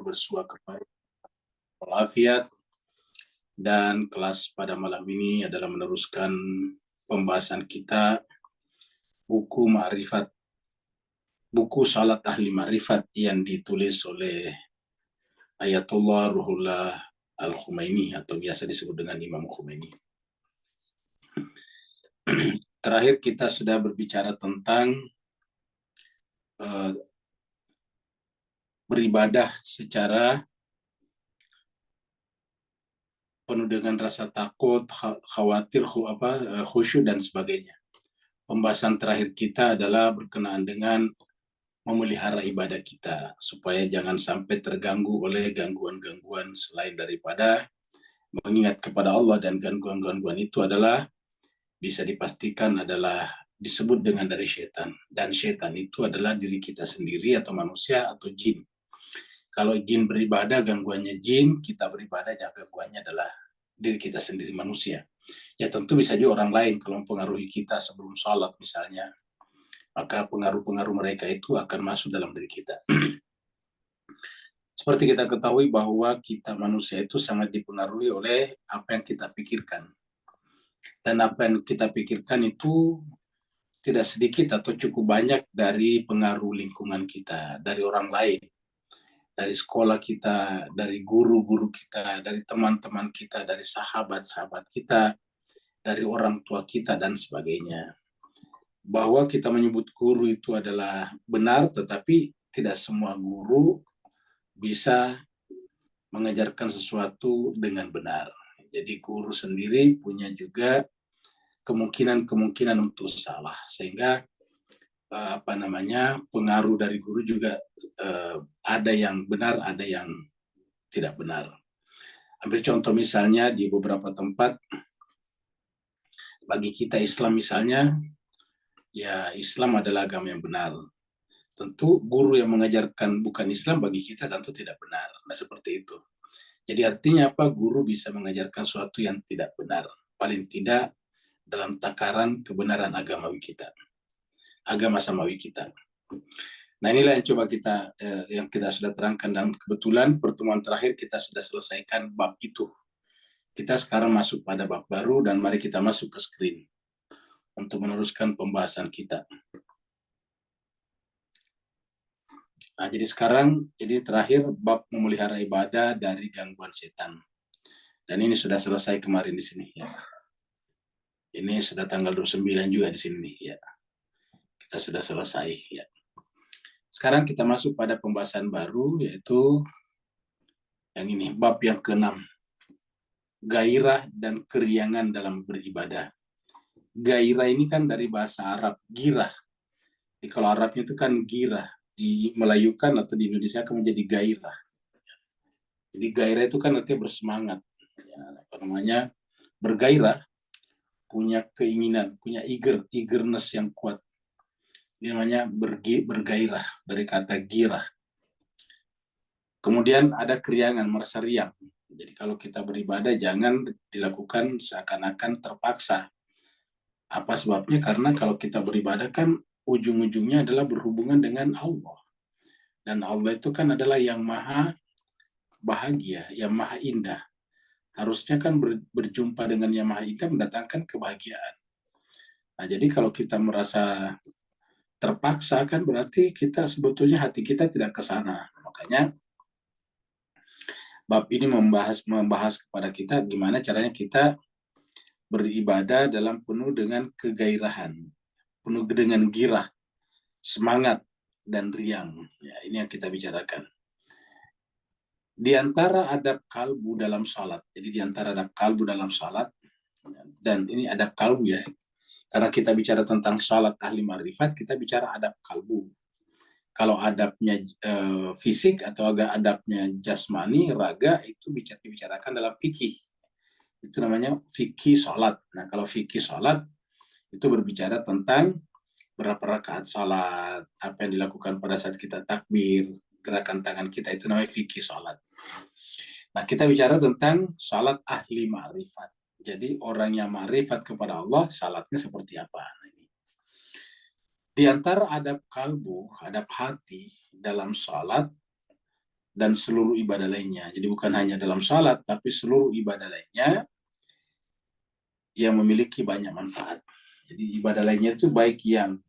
ngobrol bersua kepada walafiat. Dan kelas pada malam ini adalah meneruskan pembahasan kita buku Ma'rifat, buku Salat Ahli Ma'rifat yang ditulis oleh Ayatullah Ruhullah Al-Khumaini atau biasa disebut dengan Imam Khumaini. Terakhir kita sudah berbicara tentang beribadah secara penuh dengan rasa takut, khawatir, khusyuk dan sebagainya. Pembahasan terakhir kita adalah berkenaan dengan memelihara ibadah kita supaya jangan sampai terganggu oleh gangguan-gangguan selain daripada mengingat kepada Allah, dan gangguan-gangguan itu adalah bisa dipastikan adalah disebut dengan dari syaitan, dan syaitan itu adalah diri kita sendiri atau manusia atau jin. Kalau jin beribadah gangguannya jin, kita beribadah gangguannya adalah diri kita sendiri manusia. Ya tentu bisa juga orang lain kalau mempengaruhi kita sebelum sholat misalnya, maka pengaruh-pengaruh mereka itu akan masuk dalam diri kita. Seperti kita ketahui bahwa kita manusia itu sangat dipengaruhi oleh apa yang kita pikirkan. Dan apa yang kita pikirkan itu tidak sedikit atau cukup banyak dari pengaruh lingkungan kita, dari orang lain, dari sekolah kita, dari guru-guru kita, dari teman-teman kita, dari sahabat-sahabat kita, dari orang tua kita, dan sebagainya. Bahwa kita menyebut guru itu adalah benar, tetapi tidak semua guru bisa mengajarkan sesuatu dengan benar. Jadi guru sendiri punya juga kemungkinan untuk salah, sehingga pengaruh dari guru juga ada yang benar, ada yang tidak benar. Ambil contoh misalnya di beberapa tempat, bagi kita Islam misalnya, ya Islam adalah agama yang benar. Tentu guru yang mengajarkan bukan Islam bagi kita tentu tidak benar. Nah seperti itu. Jadi artinya apa? Guru bisa mengajarkan sesuatu yang tidak benar. Paling tidak dalam takaran kebenaran agamawi kita. Agama samawi kita. Nah inilah yang coba yang kita sudah terangkan, dan kebetulan pertemuan terakhir kita sudah selesaikan bab itu. Kita sekarang masuk pada bab baru, dan mari kita masuk ke screen untuk meneruskan pembahasan kita. Nah, jadi sekarang ini terakhir bab memelihara ibadah dari gangguan setan. Dan ini sudah selesai kemarin di sini ya. Ini sudah tanggal 29 juga di sini ya. Kita sudah selesai ya. Sekarang kita masuk pada pembahasan baru, yaitu yang ini, bab yang ke-6. Gairah dan keriangan dalam beribadah. Gairah ini kan dari bahasa Arab, girah. Jadi kalau Arabnya itu kan girah. Di Melayukan atau di Indonesia akan menjadi gairah. Jadi gairah itu kan artinya bersemangat, ya, bergairah, punya keinginan, punya eagerness yang kuat. Ini namanya bergairah, dari kata girah. Kemudian ada keriangan, merasa riang. Jadi kalau kita beribadah jangan dilakukan seakan-akan terpaksa. Apa sebabnya? Karena kalau kita beribadah kan ujung-ujungnya adalah berhubungan dengan Allah. Dan Allah itu kan adalah yang maha bahagia, yang maha indah. Harusnya kan berjumpa dengan yang maha indah mendatangkan kebahagiaan. Nah, jadi kalau kita merasa terpaksa kan berarti kita sebetulnya hati kita tidak ke sana. Makanya bab ini membahas kepada kita gimana caranya kita beribadah dalam penuh dengan kegairahan, penuh dengan girah, semangat, dan riang. Ya, ini yang kita bicarakan. Di antara adab kalbu dalam salat, jadi di antara adab kalbu dalam salat, dan ini adab kalbu ya, karena kita bicara tentang salat ahli ma'rifat, kita bicara adab kalbu. Kalau adabnya fisik atau adabnya jasmani, raga, itu dibicarakan dalam fikih. Itu namanya fikih salat. Nah, kalau fikih salat, itu berbicara tentang berapa rakaat salat, apa yang dilakukan pada saat kita takbir, gerakan tangan kita, itu namanya fikih salat. Nah, kita bicara tentang salat ahli ma'rifat. Jadi orang yang ma'rifat kepada Allah, salatnya seperti apa? Di antara adab kalbu, adab hati dalam salat, dan seluruh ibadah lainnya. Jadi bukan hanya dalam salat, tapi seluruh ibadah lainnya yang memiliki banyak manfaat. Jadi ibadah lainnya itu baik yang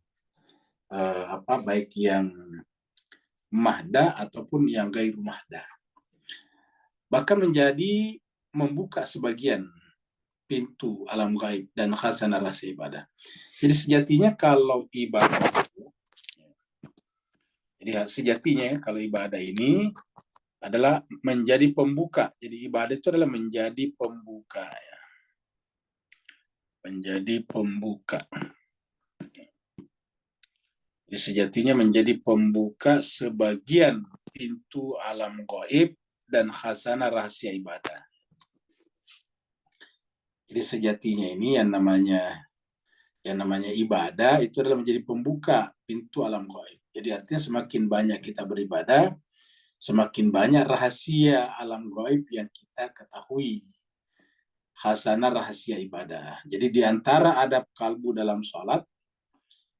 baik yang mahda ataupun yang gairu mahda. Bahkan menjadi membuka sebagian pintu alam gaib dan khasanah rahasia ibadah. Jadi sejatinya kalau ibadah, kalau ibadah ini adalah menjadi pembuka. Jadi ibadah itu adalah menjadi pembuka, ya. Menjadi pembuka. Jadi sejatinya menjadi pembuka sebagian pintu alam gaib dan khasanah rahasia ibadah. Jadi sejatinya ini yang namanya ibadah itu adalah menjadi pembuka pintu alam gaib. Jadi artinya semakin banyak kita beribadah, semakin banyak rahasia alam gaib yang kita ketahui. Khasanah rahasia ibadah. Jadi di antara adab kalbu dalam sholat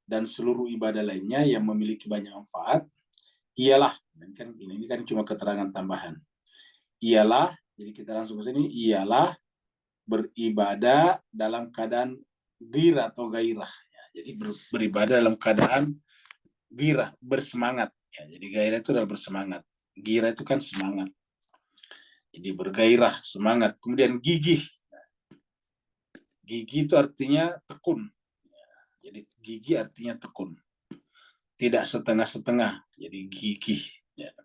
dan seluruh ibadah lainnya yang memiliki banyak manfaat, ialah, ini kan cuma keterangan tambahan. Ialah, jadi kita langsung ke sini, ialah beribadah dalam keadaan girah atau gairah. Ya, jadi beribadah dalam keadaan girah, bersemangat. Ya, jadi gairah itu adalah bersemangat. Girah itu kan semangat. Jadi bergairah, semangat. Kemudian gigih. Gigih itu artinya tekun. Jadi gigih artinya tekun. Tidak setengah-setengah. Jadi gigih. Ya.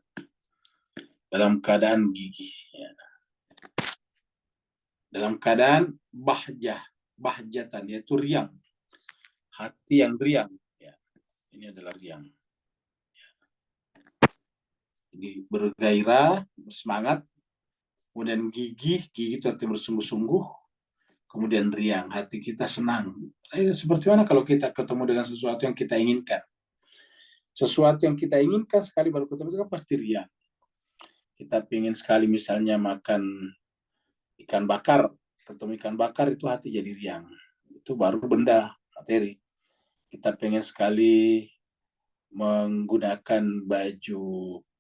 Dalam keadaan gigih. Ya. Dalam keadaan bahjatan, yaitu riang. Hati yang riang. Ya. Ini adalah riang. Ya. Jadi bergairah, bersemangat. Kemudian gigih itu artinya bersungguh-sungguh. Kemudian riang, hati kita senang. Seperti mana kalau kita ketemu dengan sesuatu yang kita inginkan? Sesuatu yang kita inginkan sekali baru ketemu itu kan pasti riang. Kita ingin sekali misalnya makan ikan bakar, ketemu ikan bakar itu hati jadi riang. Itu baru benda, materi. Kita pengen sekali menggunakan baju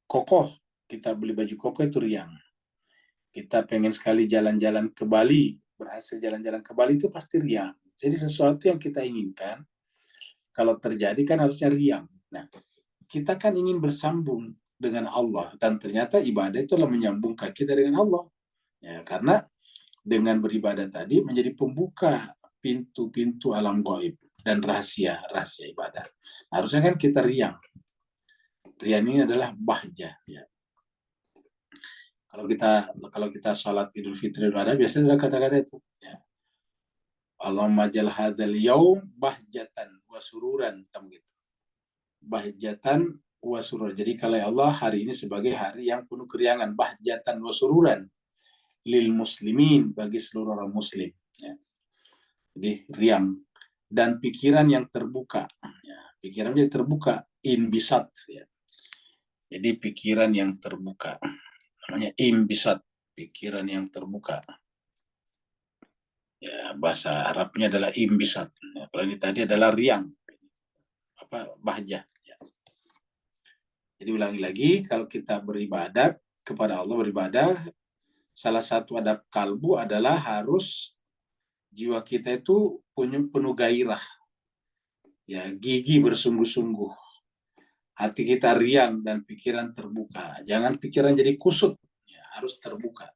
kokoh, kita beli baju kokoh itu riang. Kita pengen sekali jalan-jalan ke Bali, berhasil jalan-jalan ke Bali itu pasti riang. Jadi sesuatu yang kita inginkan, kalau terjadi kan harusnya riang. Nah, kita kan ingin bersambung dengan Allah, dan ternyata ibadah itu adalah menyambungkan kita dengan Allah. Ya, karena dengan beribadah tadi menjadi pembuka pintu-pintu alam gaib dan rahasia ibadah. Harusnya kan kita riang. Riang ini adalah bahjah. Ya. Kalau kita sholat Idul Fitri ada biasanya ada kata-kata itu. Ya. Allahumma jal hadzal yaum bahjatan wa sururan, kamu gitu. Bahjatan wa sururan. Jadi kalau Allah hari ini sebagai hari yang penuh keriangan, bahjatan wa sururan lil muslimin, bagi seluruh orang muslim. Ya. Jadi riang dan pikiran yang terbuka. Ya. Pikiran yang terbuka, inbisat. Ya. Jadi pikiran yang terbuka. Namanya imbisat, pikiran yang terbuka. Ya, bahasa Arabnya adalah imbisat. Ya, kalau ini tadi adalah riang, bahjah. Ya. Jadi ulangi lagi, kalau kita beribadat kepada Allah, beribadah, salah satu adab kalbu adalah harus jiwa kita itu penuh gairah, ya, gigi bersungguh-sungguh. Hati kita riang dan pikiran terbuka. Jangan pikiran jadi kusut, ya, harus terbuka.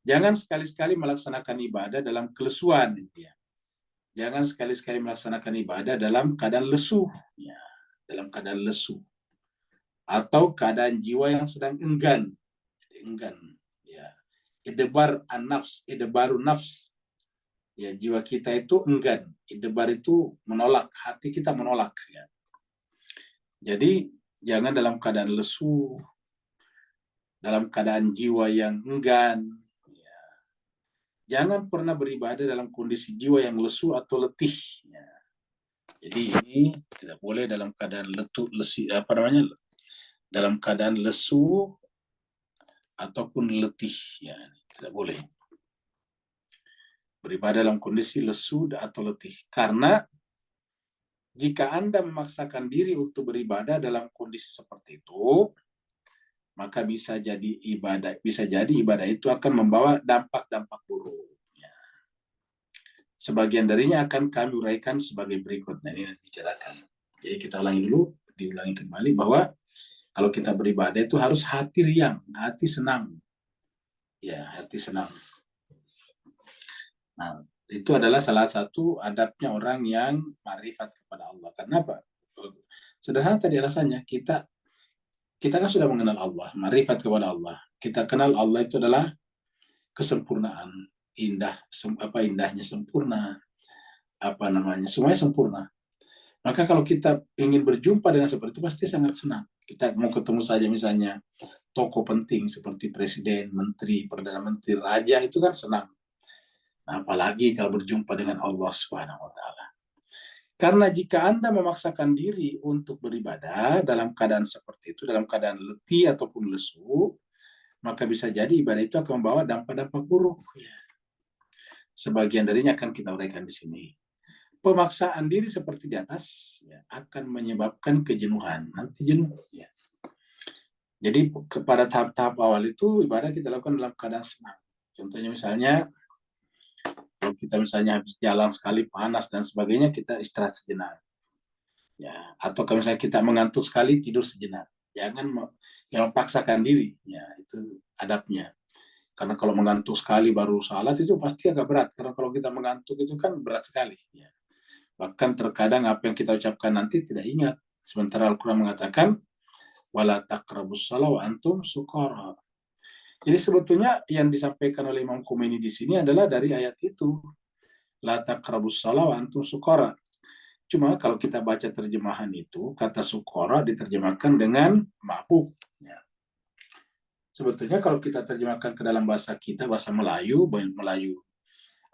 Jangan sekali-sekali melaksanakan ibadah dalam kelesuan. Ya. Jangan sekali-sekali melaksanakan ibadah dalam keadaan lesu. Ya. Dalam keadaan lesu. Atau keadaan jiwa yang sedang enggan. Enggan. Ya. Idebar an-nafs, idebaru nafs. Ya, jiwa kita itu enggan. Idebar itu menolak, hati kita menolak. Ya. Jadi jangan dalam keadaan lesu, dalam keadaan jiwa yang enggan. Ya. Jangan pernah beribadah dalam kondisi jiwa yang lesu atau letih. Ya. Jadi ini tidak boleh dalam keadaan dalam keadaan lesu ataupun letih. Ya, tidak boleh beribadah dalam kondisi lesu atau letih. Karena jika Anda memaksakan diri untuk beribadah dalam kondisi seperti itu, maka bisa jadi ibadah itu akan membawa dampak-dampak buruk. Ya. Sebagian darinya akan kami uraikan sebagai berikut. Nah, ini dibicarakan. Jadi kita diulangi kembali bahwa kalau kita beribadah itu harus hati riang, hati senang. Ya, hati senang. Nah, itu adalah salah satu adabnya orang yang ma'rifat kepada Allah. Kenapa? Sederhana tadi alasannya, kita kan sudah mengenal Allah, ma'rifat kepada Allah. Kita kenal Allah itu adalah kesempurnaan, indahnya sempurna, semuanya sempurna. Maka kalau kita ingin berjumpa dengan seperti itu pasti sangat senang. Kita mau ketemu saja misalnya tokoh penting seperti presiden, menteri, perdana menteri, raja, itu kan senang. Nah, apalagi kalau berjumpa dengan Allah Subhanahu wa taala. Karena jika Anda memaksakan diri untuk beribadah dalam keadaan seperti itu, dalam keadaan letih ataupun lesu, maka bisa jadi ibadah itu akan membawa dampak-dampak buruk. Sebagian darinya akan kita uraikan di sini. Pemaksaan diri seperti di atas akan menyebabkan kejenuhan. Nanti jenuh. Ya. Jadi pada tahap-tahap awal itu ibadah kita lakukan dalam keadaan senang. Contohnya misalnya, kalau kita misalnya habis jalan sekali panas dan sebagainya, kita istirahat sejenak. Ya, atau kalau misalnya kita mengantuk sekali, tidur sejenak. Jangan memaksakan diri. Ya, itu adabnya. Karena kalau mengantuk sekali baru salat itu pasti agak berat. Karena kalau kita mengantuk itu kan berat sekali. Ya. Bahkan terkadang apa yang kita ucapkan nanti tidak ingat. Sementara Al-Quran mengatakan, wala taqrabus shalah wa antum sukara. Jadi sebetulnya yang disampaikan oleh Imam Khomeini di sini adalah dari ayat itu. La taqrabus shalah wa antum sukara. Cuma kalau kita baca terjemahan itu, kata sukara diterjemahkan dengan mabuk. Ya. Sebetulnya kalau kita terjemahkan ke dalam bahasa kita, bahasa Melayu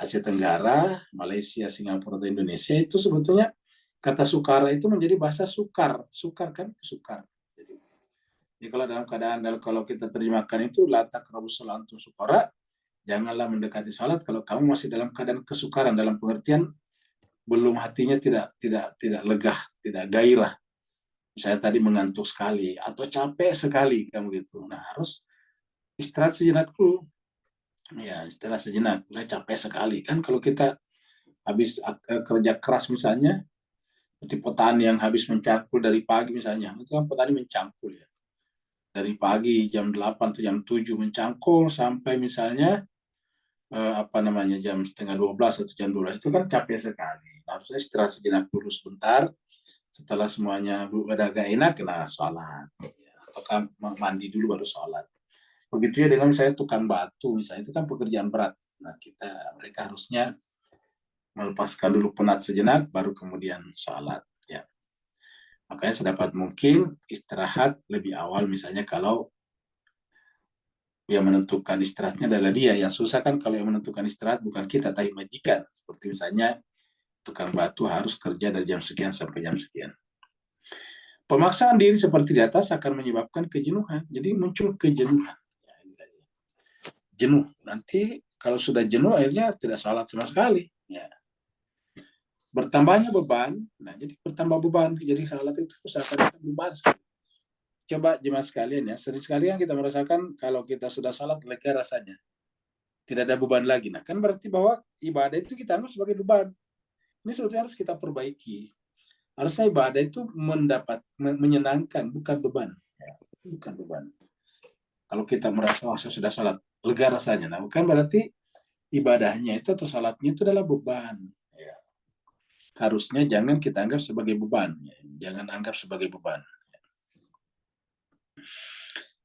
Asia Tenggara, Malaysia, Singapura, atau Indonesia, itu sebetulnya kata sukara itu menjadi bahasa sukar. Sukar kan? Sukar. Jadi kalau dalam keadaan, kalau kita terjemahkan itu, la taqrabus shalah antum sukara, janganlah mendekati salat kalau kamu masih dalam keadaan kesukaran, dalam pengertian belum hatinya tidak legah, tidak gairah. Misalnya tadi mengantuk sekali atau capek sekali kamu gitu. Nah, harus istirahat sejenak dulu. Ya, istirahat sejenak. Saya capek sekali kan kalau kita habis kerja keras misalnya, seperti petani yang habis mencangkul dari pagi misalnya, itu kan petani mencangkul ya. Dari pagi jam 8 atau jam 7 mencangkul sampai misalnya jam setengah 12 atau jam 12, itu kan capek sekali. Harusnya istirahat sejenak dulu sebentar. Setelah semuanya udah agak enak, nah sholat. Atau mandi dulu baru sholat. Begitu ya dengan misalnya tukang batu, misalnya itu kan pekerjaan berat. Nah mereka harusnya melepaskan dulu penat sejenak, baru kemudian sholat. Ya. Makanya sedapat mungkin istirahat lebih awal, misalnya kalau yang menentukan istirahatnya adalah dia. Yang susah kan kalau yang menentukan istirahat bukan kita, tapi majikan. Seperti misalnya tukang batu harus kerja dari jam sekian sampai jam sekian. Pemaksaan diri seperti di atas akan menyebabkan kejenuhan. Jadi muncul kejenuhan. Jenuh. Nanti kalau sudah jenuh akhirnya tidak salat sama sekali. Ya. Bertambahnya beban. Nah, jadi bertambah beban. Jadi salat itu seakan-akan beban sekali. Coba jemaah sekalian ya, sering sekali yang kita merasakan kalau kita sudah salat lega rasanya. Tidak ada beban lagi. Nah, kan berarti bahwa ibadah itu kita anggap sebagai beban. Ini sebetulnya harus kita perbaiki. Harusnya ibadah itu menyenangkan, bukan beban. Ya, bukan beban. Kalau kita merasa saya sudah salat, lega rasanya. Nah, bukan berarti ibadahnya itu atau salatnya itu adalah beban. Ya. Harusnya jangan kita anggap sebagai beban. Ya. Jangan anggap sebagai beban.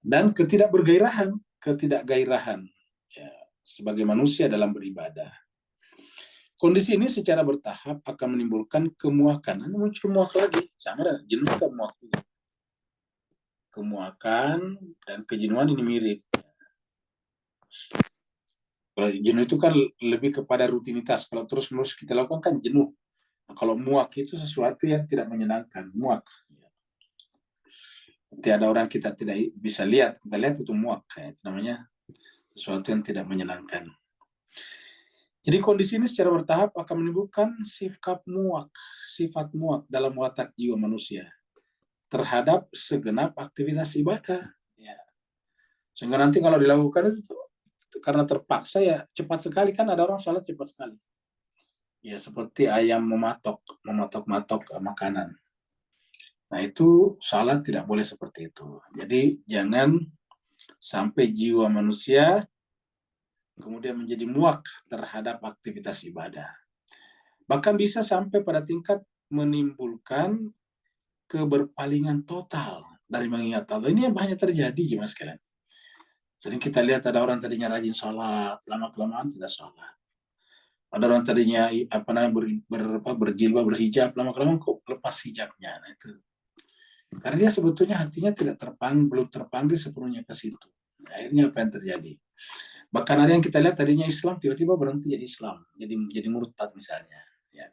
Dan ketidakgairahan ya, sebagai manusia dalam beribadah. Kondisi ini secara bertahap akan menimbulkan kemuakan. Nanti muncul muak lagi, sama dengan jenuh kan muak juga. Kemuakan dan kejenuhan ini mirip. Kalau jenuh itu kan lebih kepada rutinitas. Kalau terus-menerus kita lakukan kan jenuh. Nah, kalau muak itu sesuatu yang tidak menyenangkan, muak. Tidak ada orang kita tidak bisa lihat, kita lihat itu muak, itu namanya sesuatu yang tidak menyenangkan. Jadi kondisi ini secara bertahap akan menimbulkan sifat muak dalam watak jiwa manusia terhadap segenap aktivitas ibadah. Ya. Sehingga nanti kalau dilakukan itu karena terpaksa ya cepat sekali, kan ada orang sholat cepat sekali. Ya seperti ayam mematok-matok makanan. Nah itu salat tidak boleh seperti itu. Jadi jangan sampai jiwa manusia kemudian menjadi muak terhadap aktivitas ibadah. Bahkan bisa sampai pada tingkat menimbulkan keberpalingan total dari mengingat Allah. Ini yang banyak terjadi, jemaah sekalian. Sering kita lihat ada orang tadinya rajin sholat, lama-kelamaan tidak sholat. Ada orang tadinya berjilbab, berhijab, lama-kelamaan kok lepas hijabnya. Nah, itu. Karena dia sebetulnya hatinya belum terpanggil sepenuhnya ke situ. Akhirnya apa yang terjadi? Bahkan ada yang kita lihat tadinya Islam tiba-tiba berhenti jadi Islam, jadi murtad misalnya. Ya.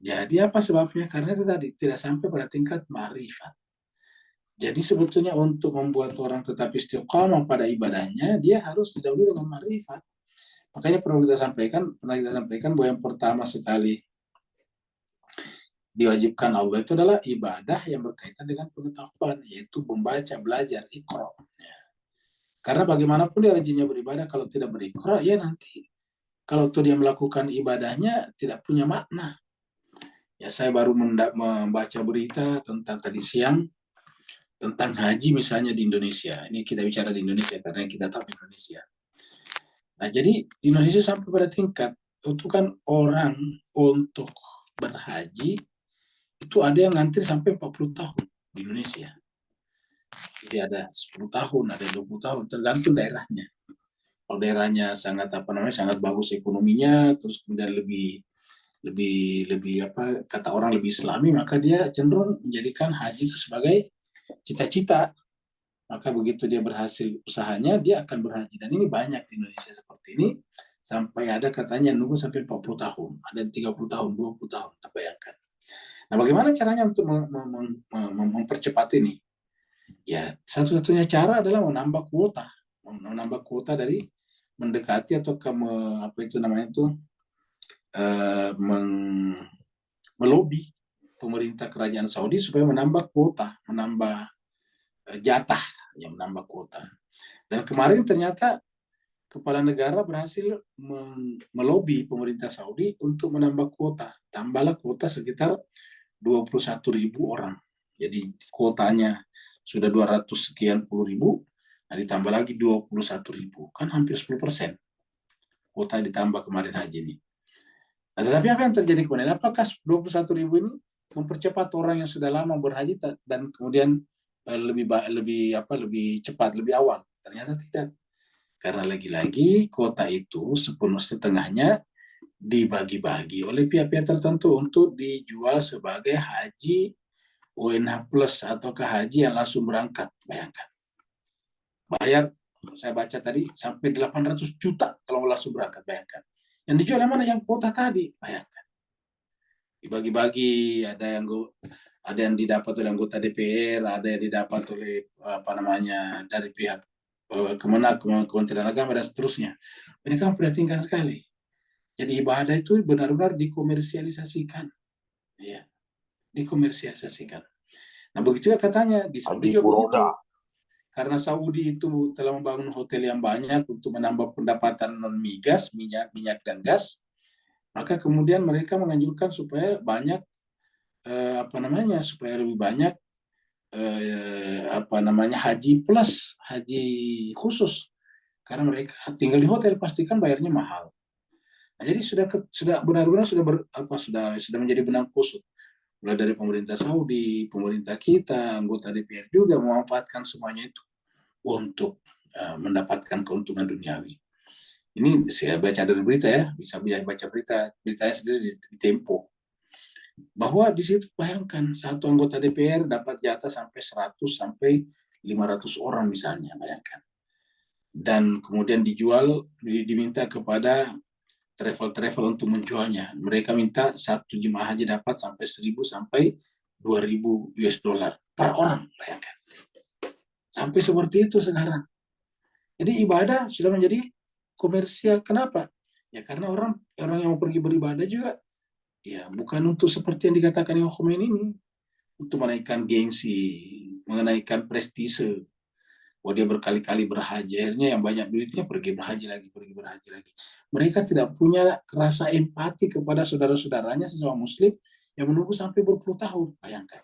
Jadi apa sebabnya? Karena itu tadi tidak sampai pada tingkat ma'rifat. Jadi sebetulnya untuk membuat orang tetap istiqamah pada ibadahnya, dia harus didahului dengan ma'rifat. Makanya pernah kita sampaikan bahwa yang pertama sekali diwajibkan Allah itu adalah ibadah yang berkaitan dengan pengetahuan, yaitu membaca, belajar, iqra. Ya. Karena bagaimanapun dia rajinnya beribadah, kalau tidak berikra, ya nanti kalau tuh dia melakukan ibadahnya tidak punya makna. Ya saya baru membaca berita tentang tadi siang tentang haji misalnya di Indonesia. Ini kita bicara di Indonesia karena kita tahu Indonesia. Nah jadi di Indonesia sampai pada tingkat itu kan orang untuk berhaji itu ada yang ngantri sampai 40 tahun di Indonesia. Jadi ada 10 tahun, ada 20 tahun, tergantung daerahnya. Kalau daerahnya sangat bagus ekonominya, terus kemudian lebih kata orang lebih Islami, maka dia cenderung menjadikan haji itu sebagai cita-cita. Maka begitu dia berhasil usahanya, dia akan berhaji. Dan ini banyak di Indonesia seperti ini, sampai ada katanya nunggu sampai 40 tahun, ada 30 tahun, 20 tahun, bayangkan. Nah, bagaimana caranya untuk mempercepat ini? Ya, satu-satunya cara adalah menambah kuota dari mendekati atau melobi pemerintah kerajaan Saudi supaya menambah kuota, menambah jatah, yang menambah kuota. Dan kemarin ternyata kepala negara berhasil melobi pemerintah Saudi untuk menambah kuota. Tambahlah kuota sekitar 21.000 orang. Jadi kuotanya sudah 200 sekian puluh ribu, nah ditambah lagi 21.000, kan hampir 10% kuota ditambah kemarin haji ini. Nah, tetapi apa yang terjadi kemudian? Apakah 21.000 ini mempercepat orang yang sudah lama berhaji dan kemudian lebih cepat, lebih awal? Ternyata tidak. Karena lagi-lagi kuota itu setengahnya dibagi-bagi oleh pihak-pihak tertentu untuk dijual sebagai haji UNH plus ataukah haji yang langsung berangkat. Bayangkan. Bayar, saya baca tadi, sampai 800 juta kalau langsung berangkat. Bayangkan. Yang dijual yang mana? Yang kuota tadi. Bayangkan. Dibagi-bagi, ada yang didapat oleh anggota DPR, ada yang didapat oleh dari pihak Kementerian Agama dan seterusnya. Ini kan memprihatinkan sekali. Jadi ibadah itu benar-benar dikomersialisasikan, ya, dikomersialisasikan. Nah begitu ya katanya di Saudi juga begitu. Karena Saudi itu telah membangun hotel yang banyak untuk menambah pendapatan non migas, minyak dan gas, maka kemudian mereka menganjurkan supaya banyak supaya lebih banyak haji plus, haji khusus, karena mereka tinggal di hotel pastikan bayarnya mahal. Nah, jadi sudah benar-benar sudah menjadi benang kusut, mulai dari pemerintah Saudi, pemerintah kita, anggota DPR juga memanfaatkan semuanya itu untuk mendapatkan keuntungan duniawi. Ini saya baca dari berita ya, bisa baca beritanya sendiri di Tempo. Bahwa di situ bayangkan satu anggota DPR dapat jatah sampai 100 sampai 500 orang misalnya, bayangkan. Dan kemudian diminta kepada travel untuk menjualnya. Mereka minta satu jemaah haji dapat sampai 1.000 sampai 2.000 US dollar per orang, bayangkan. Sampai seperti itu sekarang. Jadi ibadah sudah menjadi komersial. Kenapa? Ya karena orang yang mau pergi beribadah juga ya bukan untuk seperti yang dikatakan Imam Khomeini ini, untuk menaikkan gengsi, menaikkan prestise, bahwa dia berkali-kali berhaji, akhirnya yang banyak duitnya pergi berhaji lagi, pergi berhaji lagi. Mereka tidak punya rasa empati kepada saudara-saudaranya sesama muslim yang menunggu sampai berpuluh tahun, bayangkan.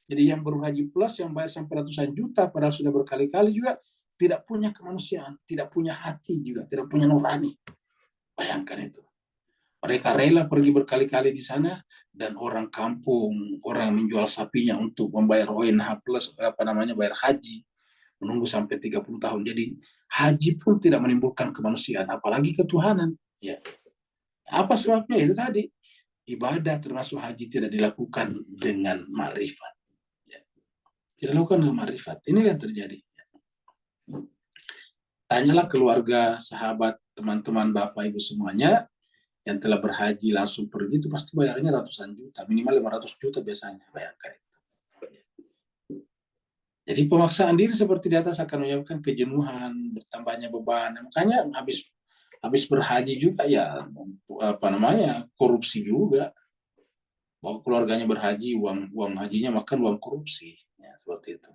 Jadi yang berhaji plus, yang bayar sampai ratusan juta, padahal sudah berkali-kali juga, tidak punya kemanusiaan, tidak punya hati juga, tidak punya nurani. Bayangkan itu. Mereka rela pergi berkali-kali di sana, dan orang kampung, orang yang menjual sapinya untuk membayar ONH plus, bayar haji, menunggu sampai 30 tahun. Jadi haji pun tidak menimbulkan kemanusiaan, apalagi ketuhanan. Ya. Apa sebabnya? Itu tadi, ibadah termasuk haji tidak dilakukan dengan ma'rifat. Ya. Tidak dilakukan dengan ma'rifat. Inilah yang terjadi. Tanyalah keluarga, sahabat, teman-teman, bapak, ibu semuanya, yang telah berhaji langsung pergi itu pasti bayarnya ratusan juta, minimal 500 juta biasanya, bayangkan itu. Jadi pemaksaan diri seperti di atas akan menyebabkan kejenuhan, bertambahnya beban. Makanya habis berhaji juga ya korupsi juga. Bahwa keluarganya berhaji, uang hajinya makan uang korupsi, ya, seperti itu.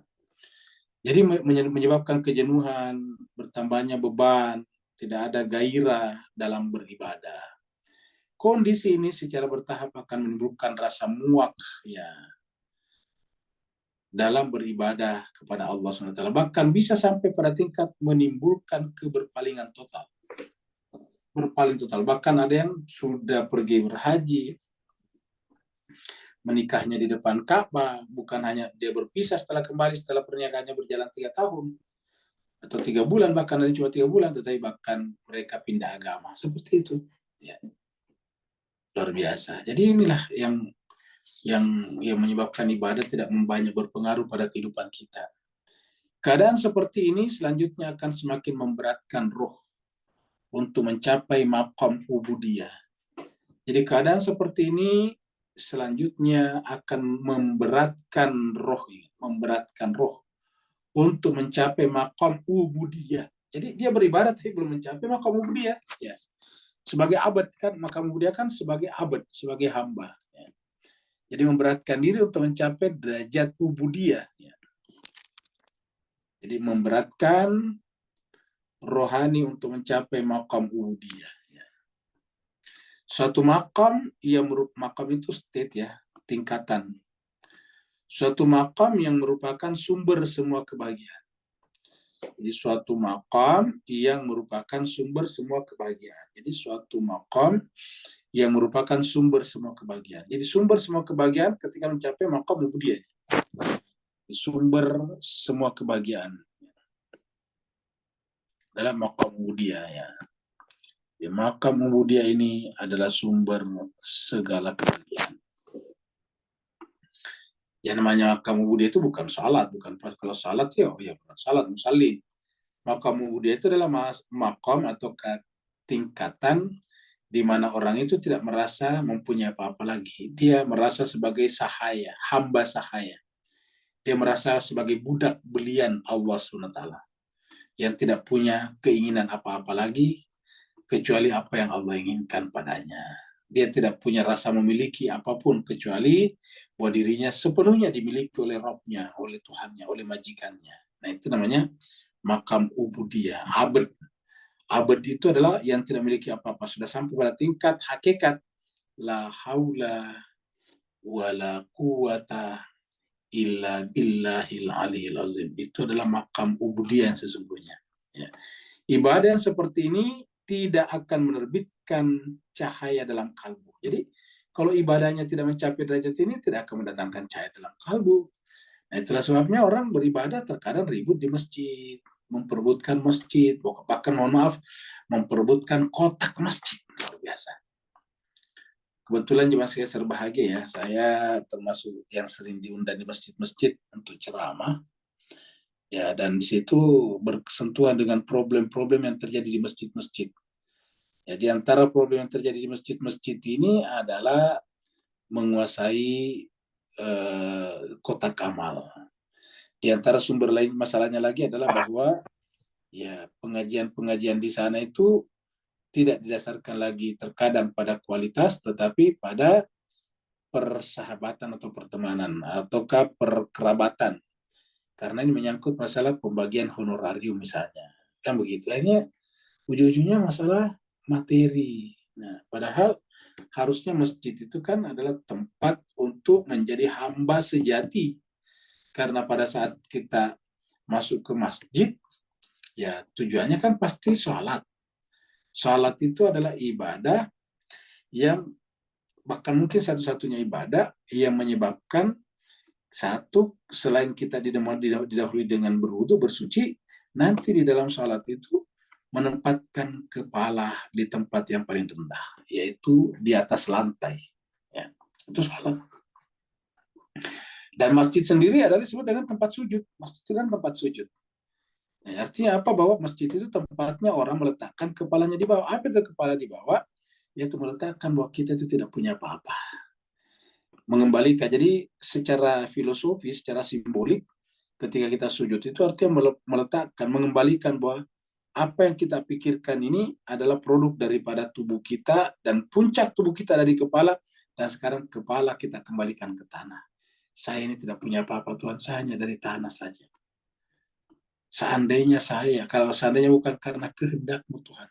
Jadi menyebabkan kejenuhan, bertambahnya beban, tidak ada gairah dalam beribadah. Kondisi ini secara bertahap akan menimbulkan rasa muak ya dalam beribadah kepada Allah SWT. Bahkan bisa sampai pada tingkat menimbulkan keberpalingan total. Berpaling total. Bahkan ada yang sudah pergi berhaji, menikahnya di depan Ka'bah, bukan hanya dia berpisah setelah kembali, setelah pernikahannya berjalan 3 tahun, atau 3 bulan, bahkan ada cuma 3 bulan, tetapi bahkan mereka pindah agama. Seperti itu. Ya. Luar biasa. Jadi inilah yang menyebabkan ibadah tidak banyak berpengaruh pada kehidupan kita. Keadaan seperti ini selanjutnya akan semakin memberatkan roh untuk mencapai maqam ubudiyah. Jadi keadaan seperti ini selanjutnya akan memberatkan roh untuk mencapai maqam ubudiyah. Jadi dia beribadah tapi belum mencapai maqam ubudiyah. Ya. Sebagai abad kan, maqam ubudiyah kan sebagai abad, sebagai hamba. Ya. Jadi memberatkan diri untuk mencapai derajat ubudiyah. Ya. Jadi memberatkan rohani untuk mencapai maqam ubudiyah. Ya. Suatu maqam, maqam itu state ya, tingkatan. Suatu maqam yang merupakan sumber semua kebahagiaan. Jadi suatu maqam yang merupakan sumber semua kebahagiaan. Jadi suatu maqam yang merupakan sumber semua kebahagiaan. Jadi sumber semua kebahagiaan ketika mencapai maqam ubudiyah. Sumber semua kebahagiaan dalam maqam ubudiyah ya. Ya, maqam ubudiyah ini adalah sumber segala kebahagiaan. Yang namanya maqam ubudiyah itu bukan salat, bukan pas kalau salat ya, bukan salat musallin. Maqam ubudiyah itu adalah maqam atau tingkatan di mana orang itu tidak merasa mempunyai apa-apa lagi. Dia merasa sebagai sahaya, hamba sahaya. Dia merasa sebagai budak belian Allah SWT yang tidak punya keinginan apa-apa lagi kecuali apa yang Allah inginkan padanya. Dia tidak punya rasa memiliki apapun kecuali bahwa dirinya sepenuhnya dimiliki oleh Rabb-nya, oleh Tuhannya, oleh majikannya. Nah itu namanya maqam ubudiyah, abad. Abad itu adalah yang tidak memiliki apa-apa, sudah sampai pada tingkat hakikat la haula wala quwata illa billahil aliyil azim. Itu adalah maqam ubudiyah yang sesungguhnya. Ya. Ibadah yang seperti ini tidak akan menerbitkan cahaya dalam kalbu. Jadi kalau ibadahnya tidak mencapai derajat ini, tidak akan mendatangkan cahaya dalam kalbu. Nah itulah sebabnya orang beribadah terkadang ribut di masjid, memperebutkan masjid, bahkan mohon maaf, memperebutkan kotak masjid. Luar biasa. Kebetulan jemaah sekalian berbahagia ya, saya termasuk yang sering diundang di masjid-masjid untuk ceramah. Ya, dan di situ bersentuhan dengan problem-problem yang terjadi di masjid-masjid. Ya, di antara problem yang terjadi di masjid-masjid ini adalah menguasai kotak amal. Di antara sumber lain masalahnya lagi adalah bahwa ya pengajian-pengajian di sana itu tidak didasarkan lagi terkadang pada kualitas, tetapi pada persahabatan atau pertemanan ataukah perkerabatan. karena ini menyangkut masalah pembagian honorarium misalnya, kan begitu. Akhirnya ujung-ujungnya masalah materi. Nah, padahal harusnya masjid itu kan adalah tempat untuk menjadi hamba sejati. Karena pada saat kita masuk ke masjid, ya tujuannya kan pasti sholat. Sholat itu adalah ibadah yang bahkan mungkin satu-satunya ibadah yang menyebabkan satu, selain kita didahului dengan berwudu, bersuci, nanti di dalam sholat itu menempatkan kepala di tempat yang paling rendah, yaitu di atas lantai. Ya, itu sholat. Dan masjid sendiri adalah disebut dengan tempat sujud. Masjid itu kan tempat sujud. Nah, artinya apa? Bahwa masjid itu tempatnya orang meletakkan kepalanya di bawah. Apa itu kepala di bawah? Yaitu meletakkan bahwa kita itu tidak punya apa-apa. Mengembalikan. Jadi secara filosofi, secara simbolik, ketika kita sujud itu artinya meletakkan, mengembalikan bahwa apa yang kita pikirkan ini adalah produk daripada tubuh kita, dan puncak tubuh kita dari kepala, dan sekarang kepala kita kembalikan ke tanah. Saya ini tidak punya apa-apa, Tuhan, saya hanya dari tanah saja. Kalau seandainya bukan karena kehendak-Mu, Tuhan,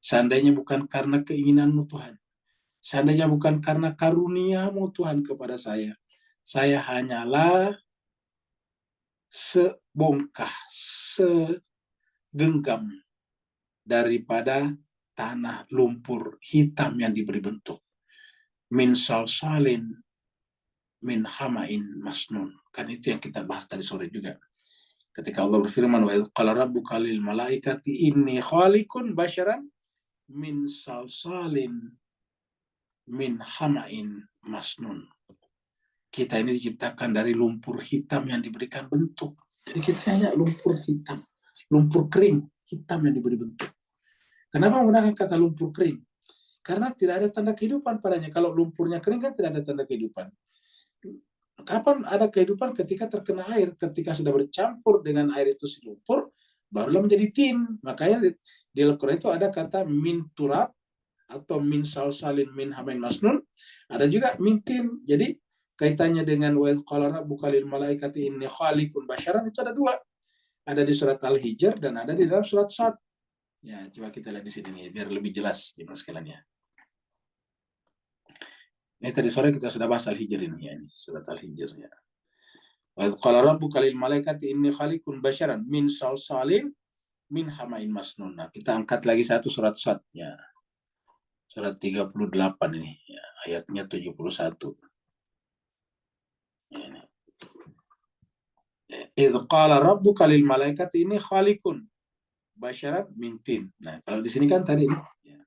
seandainya bukan karena keinginan-Mu, Tuhan, seandainya bukan karena karunia-Mu, Tuhan, kepada saya hanyalah sebongkah, segenggam daripada tanah lumpur hitam yang diberi bentuk. Min salsalin min hamain masnun. Kan itu yang kita bahas tadi sore juga. Ketika Allah berfirman, wa idh qala rabbuka lil malaikati inni khaliqun basyaran min salsalin min hamain masnun. Kita ini diciptakan dari lumpur hitam yang diberikan bentuk. Jadi kita hanya lumpur hitam, lumpur kering hitam yang diberi bentuk. Kenapa menggunakan kata lumpur kering? Karena tidak ada tanda kehidupan padanya. Kalau lumpurnya kering kan tidak ada tanda kehidupan. Kapan ada kehidupan? Ketika terkena air. Ketika sudah bercampur dengan air itu si lumpur, barulah menjadi tin. Makanya di Al-Quran itu ada kata min turab atau min salsalin min hamain masnun. Ada juga min tin. Jadi kaitannya dengan wa qala rabbuka lil malaikati inni khaliqun basyaran itu ada dua. Ada di surat Al-Hijr dan ada di dalam surat Sad. Ya, coba kita lihat di sini nih biar lebih jelas jemaah sekalian ya. Ini tadi sore kita sudah bahas Al-Hijr ini ya, ini surat Al-Hijr ya. Wa qala rabbuka lil malaikati inni khaliqun basyaran min salsalin min hamain masnun. Nah, kita angkat lagi satu surat Sad ya. Surat 38 ini ya, ayatnya 71. Ya, ini. Idz qala rabbuka lil malaikati inni khaliqun basyaran min tin. Nah, kalau di sini kan tadi ya.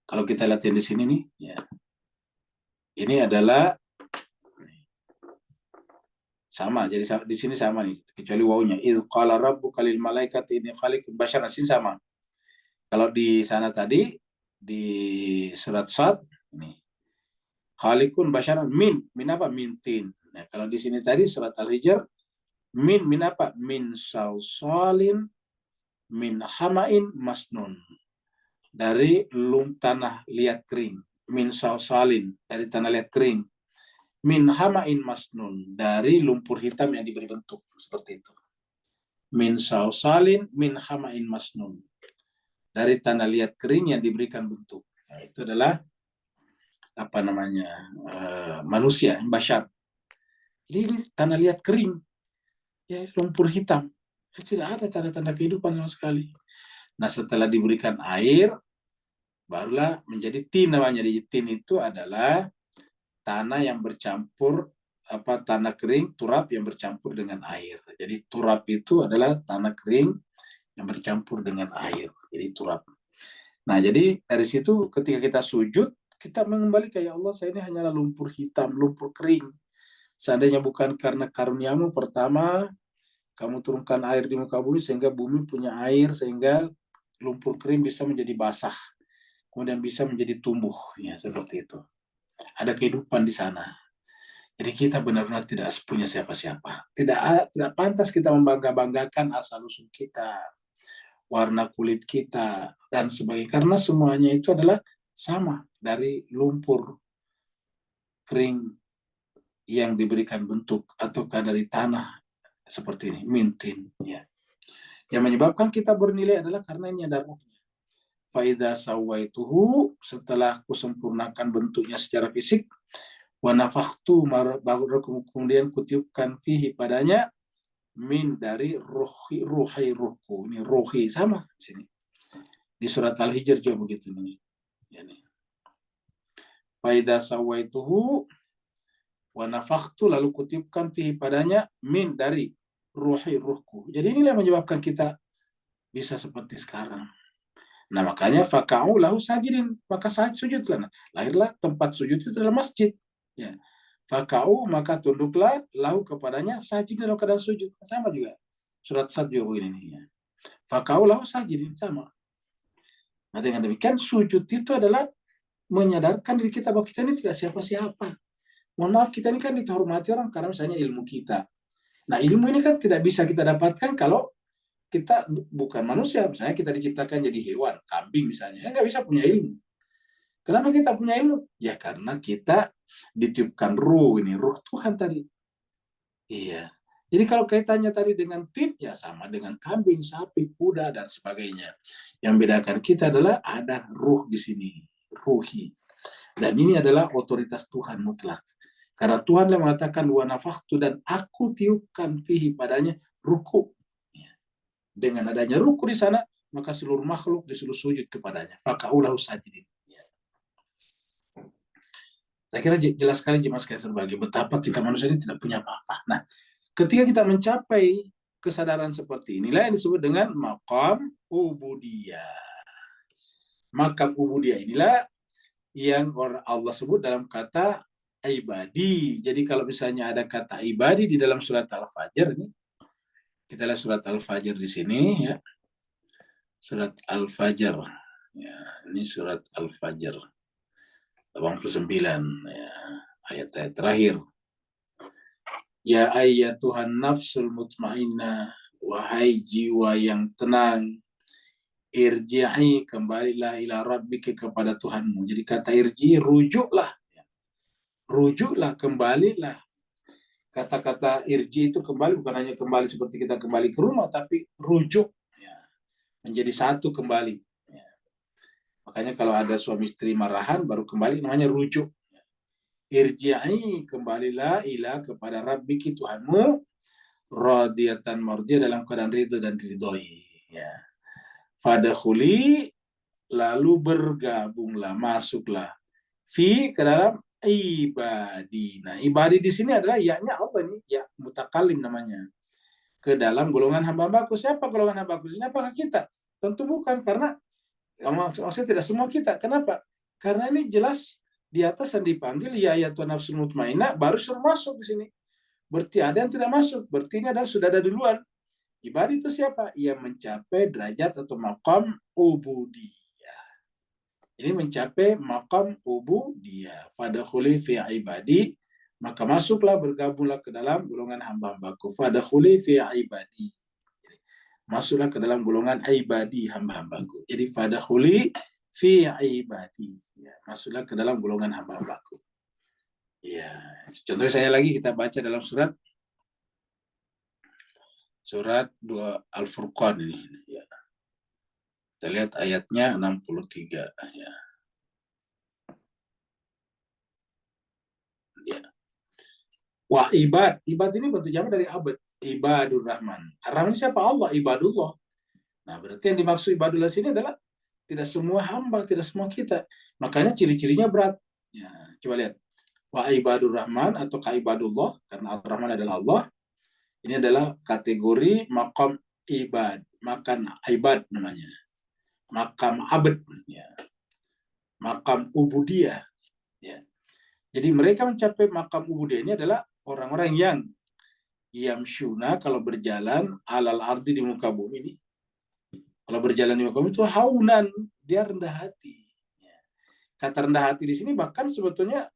Kalau kita lihat yang di sini nih ya. Ini adalah sama, jadi di sini sama nih, kecuali wawunya. Idz qala rabbuka lil malaikati inni khaliqun basyaran, sini sama. Kalau di sana tadi di surat Sad ini khaliqun basyaran min apa? Min tin. Nah, kalau di sini tadi surat Al-Hijr min apa? Min salsalin min hamain masnun. Dari tanah liat kering. Min salsalin, dari tanah liat kering. Min hamain masnun, dari lumpur hitam yang diberi bentuk seperti itu. Min salsalin min hamain masnun, dari tanah liat kering yang diberikan bentuk. Nah, itu adalah apa namanya, manusia, basyar. Jadi ini tanah liat kering, ya, lumpur hitam. Tidak ada tanda-tanda kehidupan sama sekali. Nah, setelah diberikan air, barulah menjadi tin namanya. Jadi tin itu adalah tanah yang bercampur, tanah kering, turap yang bercampur dengan air. Jadi turap itu adalah tanah kering yang bercampur dengan air. Jadi turap. Nah, jadi dari situ ketika kita sujud, kita mengembalikan, ya Allah, saya ini hanyalah lumpur hitam, lumpur kering. Seandainya bukan karena karunia-Mu, pertama, Kamu turunkan air di muka bumi sehingga bumi punya air, sehingga lumpur kering bisa menjadi basah, kemudian bisa menjadi tumbuh, ya seperti itu. Ada kehidupan di sana. Jadi kita benar-benar tidak punya siapa-siapa. Tidak pantas kita membangga-banggakan asal-usul kita, warna kulit kita, dan sebagainya. Karena semuanya itu adalah sama, dari lumpur kering yang diberikan bentuk, ataukah dari tanah seperti ini, mintin. Ya. Yang menyebabkan kita bernilai adalah karena ini ada ruhnya. Faida sawaituhu, setelah kusempurnakan bentuknya secara fisik, wa nafakhtu, baru kemudian kutiupkan fihi padanya, min dari ruhi ruhku. Ini ruhi sama di sini. Di surat Al-Hijr juga begitu nih. Ya, nih. Faida sawaituhu wa nafakhtu, lalu kutiupkan fihi padanya, min dari ruhi ruhku. Jadi inilah yang menyebabkan kita bisa seperti sekarang. Nah, makanya faka'u lahu sajidin, maka sujudlah. Nah, lahirlah tempat sujud itu adalah masjid. Ya. Faka'u, maka tunduklah lahu kepadanya sajidin, dalam keadaan sujud. Sama juga. Surat Sad juga ini. Ya. Faka'u lahu sajidin, sama. Nah, dengan demikian sujud itu adalah menyadarkan diri kita bahwa kita ini tidak siapa-siapa. Mohon maaf, kita ini kan dihormati orang karena misalnya ilmu kita. Nah, ilmu ini kan tidak bisa kita dapatkan kalau kita bukan manusia. Misalnya kita diciptakan jadi hewan, kambing misalnya, nggak bisa punya ilmu. Kenapa kita punya ilmu? Ya karena kita ditiupkan ruh, ini ruh Tuhan tadi. Iya. Jadi kalau kaitannya tadi dengan tin, ya sama dengan kambing, sapi, kuda, dan sebagainya. Yang bedakan kita adalah ada ruh di sini, ruhi. Dan ini adalah otoritas Tuhan mutlak. Karena Tuhan yang mengatakan wa nafakhtu, dan aku tiupkan fihi padanya ruhku. Dengan adanya ruku di sana, maka seluruh makhluk disuruh sujud kepadanya. Faka'ulahu sajidin. Saya kira jelas sekali jemaah sekalian sebagai betapa kita manusia ini tidak punya apa-apa. Nah, ketika kita mencapai kesadaran seperti inilah yang disebut dengan maqam ubudiyah. Maqam ubudiyah inilah yang Allah sebut dalam kata ibadi. Jadi kalau misalnya ada kata ibadi di dalam surat Al-Fajr ini, kita lihat surat Al-Fajr di sini ya. Surat Al-Fajr. Ya, ini surat Al-Fajr 89 ya, ayat-ayat terakhir. Ya ayyatuhan nafsul mutmainnah, wahai jiwa yang tenang, irji'i, kembalilah ila rabbika, kepada Tuhanmu. Jadi kata irji, rujuklah. Rujuklah, kembalilah. Kata-kata irji itu kembali bukan hanya kembali seperti kita kembali ke rumah, tapi rujuk ya, menjadi satu kembali. Ya. Makanya kalau ada suami istri marahan baru kembali namanya rujuk. Irji'i, kembalilah ila, kepada rabbiki, Tuhanmu, radiyatan mardiyah, dalam keadaan ridho dan diridhoi. Ya. Fadakhuli, lalu bergabunglah, masuklah, fi, ke dalam ibadi. Nah, ibadi di sini adalah ya-nya Allah nih, ya mutakalim namanya. Ke dalam golongan hamba-hambaku. Siapa golongan hamba-hambaku? Apakah kita? Tentu bukan, karena maksudnya tidak semua kita. Kenapa? Karena ini jelas di atas yang dipanggil ya ayatun nafsul mutmainnah baru suruh masuk di sini. Berarti ada yang tidak masuk. Berarti ini adalah sudah ada duluan. Ibadi itu siapa? Yang mencapai derajat atau maqam ubudiyah. Ini mencapai maqam ubudiyah. Fadakhuli fi ibadi, maka masuklah, bergabunglah ke dalam golongan hamba-hambaku. Fadakhuli fi ibadi. Masuklah ke dalam golongan ibadi, hamba-hambaku. Jadi fadakhuli fi ibadi. Ya, masuklah ke dalam golongan hamba-hambaku. Ya, contohnya saya lagi kita baca dalam surat 2 Al-Furqan ini. Ya. Kita lihat ayatnya 63. Ya. Ya. Wah, ibad ini bentuk jamak dari abad. Ibadur Rahman. Ar-Rahman siapa? Allah, ibadullah. Nah, berarti yang dimaksud ibadullah sini adalah tidak semua hamba, tidak semua kita. Makanya ciri-cirinya berat. Ya, coba lihat. Wa ibadur Rahman atau kaibadullah, karena Ar-Rahman adalah Allah. Ini adalah kategori maqam ibad, makan ibad namanya. Makam abad, ya. Makam ubudiyah. Ya. Jadi mereka mencapai makam ubudiyah ini adalah orang-orang yang yamshuna, kalau berjalan, alal ardi, di muka bumi ini. Kalau berjalan di muka bumi itu haunan, dia rendah hati. Ya. Kata rendah hati di sini bahkan sebetulnya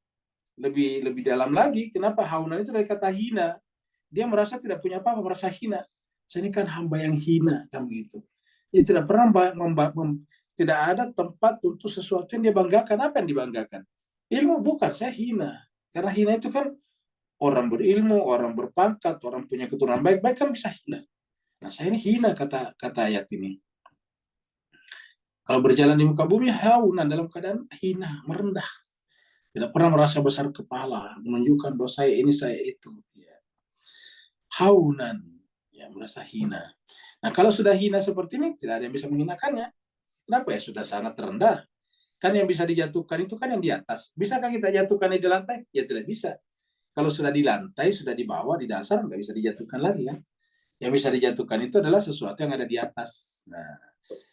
lebih dalam lagi. Kenapa? Haunan itu dari kata hina. Dia merasa tidak punya apa-apa, merasa hina. Saya ini kan hamba yang hina, kan begitu. Dia tidak pernah tidak ada tempat untuk sesuatu yang dia banggakan. Apa yang dibanggakan? Ilmu bukan, saya hina. Karena hina itu kan Orang berilmu, orang berpangkat, orang punya keturunan baik-baik kan bisa hina. Nah, saya ini hina kata ayat ini. Kalau berjalan di muka bumi, haunan dalam keadaan hina, merendah. Tidak pernah merasa besar kepala, menunjukkan bahwa saya ini, saya itu. Ya. Haunan, ya merasa hina. Nah, kalau sudah hina seperti ini, tidak ada yang bisa menghinakannya. Kenapa ya? Sudah sangat rendah. Kan yang bisa dijatuhkan itu kan yang di atas. Bisakah kita jatuhkan di lantai? Ya tidak bisa. Kalau sudah di lantai, sudah di bawah, di dasar, nggak bisa dijatuhkan lagi kan. Yang bisa dijatuhkan itu adalah sesuatu yang ada di atas. Nah,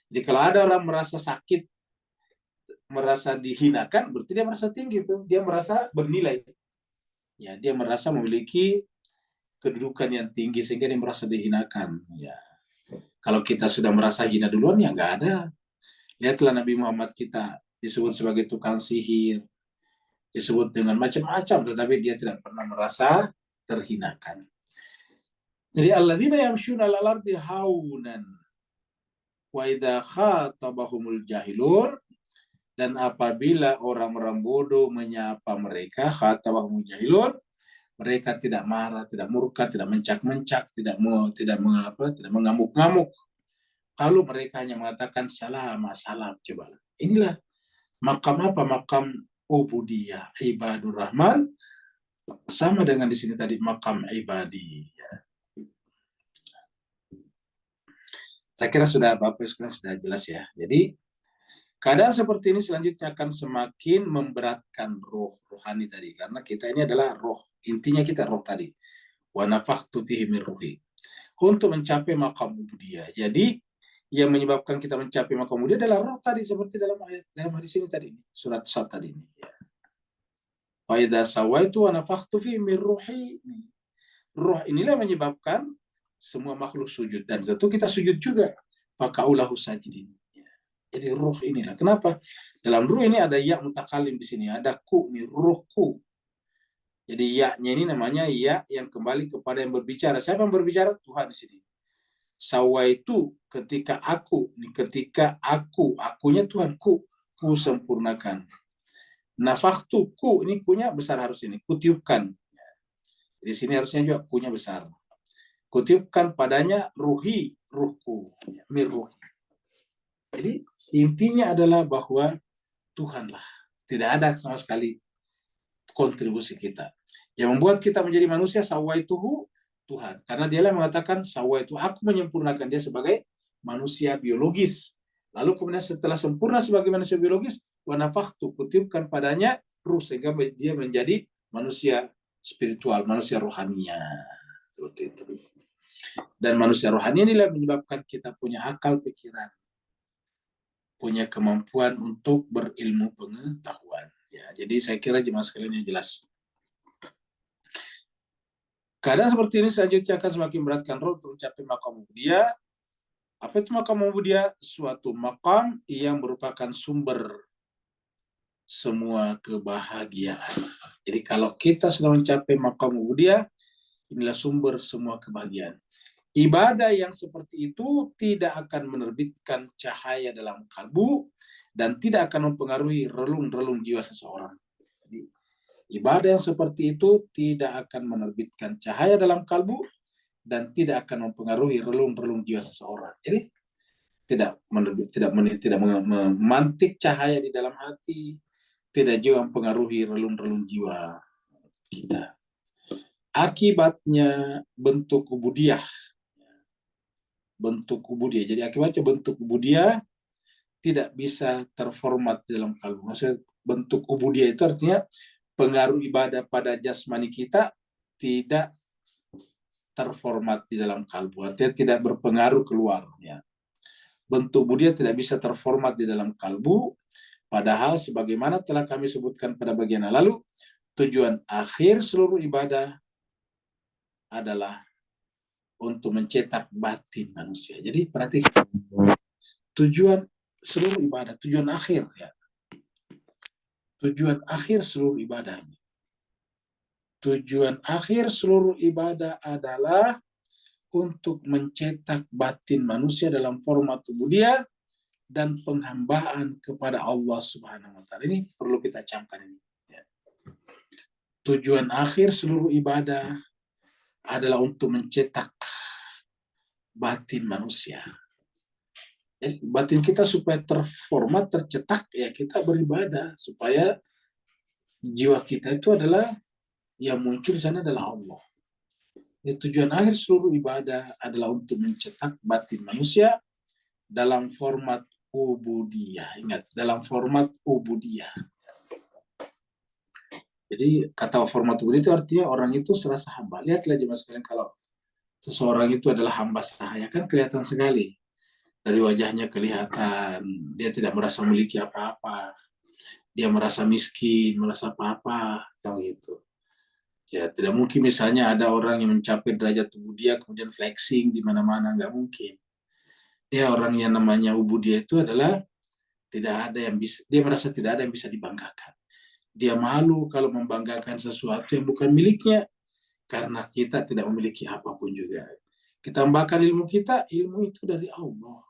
jadi kalau ada orang merasa sakit, merasa dihinakan, berarti dia merasa tinggi tuh. Dia merasa bernilai. Ya, dia merasa memiliki kedudukan yang tinggi sehingga dia merasa dihinakan. Ya. Kalau kita sudah merasa hina duluan, ya nggak ada. Lihatlah Nabi Muhammad kita disebut sebagai tukang sihir, disebut dengan macam-macam, tetapi dia tidak pernah merasa terhinakan. Jadi alladzina yamshuna 'alal ardi haunan wa idza khatabahumul jahilun, dan apabila orang-orang bodoh menyapa mereka, khatabahumul jahilun, mereka tidak marah, tidak murka, tidak mencak-mencak, tidak mengamuk-ngamuk. Kalau mereka hanya mengatakan salam, salam, coba. Inilah makam apa? Makam ubudiyah, ibadur rahman, sama dengan di sini tadi makam ibadi. Saya kira sudah Bapak sekalian sudah jelas ya. Jadi keadaan seperti ini selanjutnya akan semakin memberatkan rohani tadi, karena kita ini adalah roh. Intinya kita roh tadi. Wa nafakhtu fihi min ruhi. Untuk mencapai makam ubudiyah. Jadi yang menyebabkan kita mencapai makam ubudiyah adalah roh tadi, seperti dalam ayat dalam hadis ini tadi, surat Sad tadi ini. Fa idza sawaitu wa nafakhtu fihi min ruhi. Roh inilah menyebabkan semua makhluk sujud, dan tentu kita sujud juga. Fakaulahu sajidin. Jadi ruh inilah. Kenapa? Dalam ruh ini ada ya mutakalim di sini, ada ku, ini ruhku. Jadi ya-nya ini namanya ya yang kembali kepada yang berbicara. Siapa yang berbicara? Tuhan di sini. Sawaitu ketika aku, akunya Tuhan, ku sempurnakan. Nafakhtu, ku, ini kunya besar harus ini, kutiupkan. Di sini harusnya juga kunya besar. Kutiupkan padanya ruhi, ruhku, mir ruhi. Jadi intinya adalah bahwa Tuhanlah, tidak ada sama sekali kontribusi kita. Yang membuat kita menjadi manusia sawaituhu, Tuhan. Karena dialah mengatakan sawaitu, aku menyempurnakan dia sebagai manusia biologis. Lalu kemudian setelah sempurna sebagai manusia biologis, wa nafakhtu, kutiupkan padanya ruh, sehingga dia menjadi manusia spiritual, manusia rohaninya. Seperti itu. Dan manusia rohani inilah menyebabkan kita punya akal pikiran, punya kemampuan untuk berilmu pengetahuan. Ya, jadi saya kira jemaah sekalian yang jelas. Keadaan seperti ini selanjutnya akan semakin beratkan roh untuk mencapai makam ubudiyah. Apa itu makam ubudiyah? Suatu makam yang merupakan sumber semua kebahagiaan. Jadi kalau kita sudah mencapai makam ubudiyah, inilah sumber semua kebahagiaan. Ibadah yang seperti itu tidak akan menerbitkan cahaya dalam kalbu dan tidak akan mempengaruhi relung-relung jiwa seseorang. Jadi, ibadah yang seperti itu tidak akan menerbitkan cahaya dalam kalbu dan tidak akan mempengaruhi relung-relung jiwa seseorang. Jadi tidak memantik cahaya di dalam hati, tidak juga mempengaruhi relung-relung jiwa kita. Akibatnya bentuk ubudiyah. Bentuk ubudiyah. Jadi akibatnya bentuk ubudiyah tidak bisa terformat dalam kalbu. Maksudnya bentuk ubudiyah itu artinya pengaruh ibadah pada jasmani kita tidak terformat di dalam kalbu. Artinya tidak berpengaruh keluar. Ya. Bentuk ubudiyah tidak bisa terformat di dalam kalbu. Padahal sebagaimana telah kami sebutkan pada bagian lalu, tujuan akhir seluruh ibadah adalah untuk mencetak batin manusia. Jadi perhatikan, tujuan seluruh ibadah, tujuan akhir ya. Tujuan akhir seluruh ibadah. Tujuan akhir seluruh ibadah adalah untuk mencetak batin manusia dalam format ubudiyah dan penghambaan kepada Allah Subhanahu wa taala. Ini perlu kita camkan ini. Ya. tujuan akhir seluruh ibadah adalah untuk mencetak batin manusia. Jadi, batin kita supaya terformat, tercetak, ya kita beribadah supaya jiwa kita itu adalah yang muncul di sana adalah Allah. Jadi, tujuan akhir seluruh ibadah adalah untuk mencetak batin manusia dalam format ubudiyah. Ingat, dalam format ubudiyah. Jadi kata format ubudiyah itu artinya orang itu serasa hamba. Lihatlah jemaah sekalian, kalau seseorang itu adalah hamba sahaya, kan kelihatan sekali. Dari wajahnya kelihatan, dia tidak merasa memiliki apa-apa. Dia merasa miskin, merasa apa-apa, kayak gitu. Ya, tidak mungkin misalnya ada orang yang mencapai derajat ubudiyah kemudian flexing di mana-mana, nggak mungkin. Dia orang yang namanya ubudiyah itu adalah tidak ada yang bisa, dia merasa tidak ada yang bisa dibanggakan. Dia malu kalau membanggakan sesuatu yang bukan miliknya, karena kita tidak memiliki apapun juga. Kita membanggakan ilmu kita, ilmu itu dari Allah.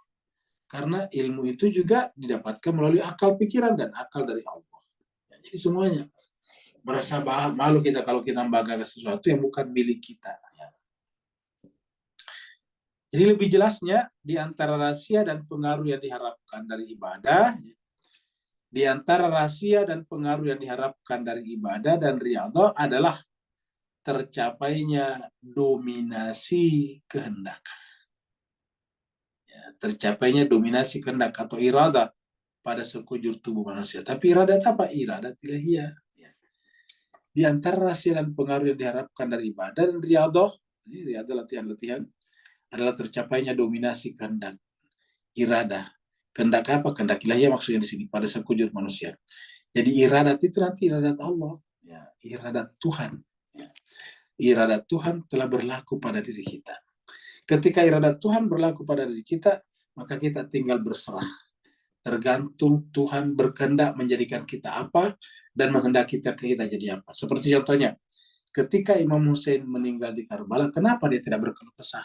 Karena ilmu itu juga didapatkan melalui akal pikiran dan akal dari Allah. Jadi semuanya. Merasa malu kita kalau kita membanggakan sesuatu yang bukan milik kita. Jadi lebih jelasnya, di antara rahasia dan pengaruh yang diharapkan dari ibadah, di antara rahasia dan pengaruh yang diharapkan dari ibadah dan riyadhah adalah tercapainya dominasi kehendak. Ya, tercapainya dominasi kehendak atau iradah pada sekujur tubuh manusia. Tapi iradat apa? Iradat ilahiyah. Di antara rahasia dan pengaruh yang diharapkan dari ibadah dan riyadhah, ini riyadhah latihan-latihan, adalah tercapainya dominasi kehendak, iradah. Kehendak apa? Kehendak ilahiyah maksudnya di sini pada sekujur manusia. Jadi iradat itu nanti iradat Allah, ya, iradat Tuhan. Ya. Iradat Tuhan telah berlaku pada diri kita. Ketika iradat Tuhan berlaku pada diri kita, maka kita tinggal berserah. Tergantung Tuhan berkehendak menjadikan kita apa dan menghendaki kita jadi apa. Seperti contohnya, ketika Imam Hussein meninggal di Karbala, kenapa dia tidak berkeluh kesah?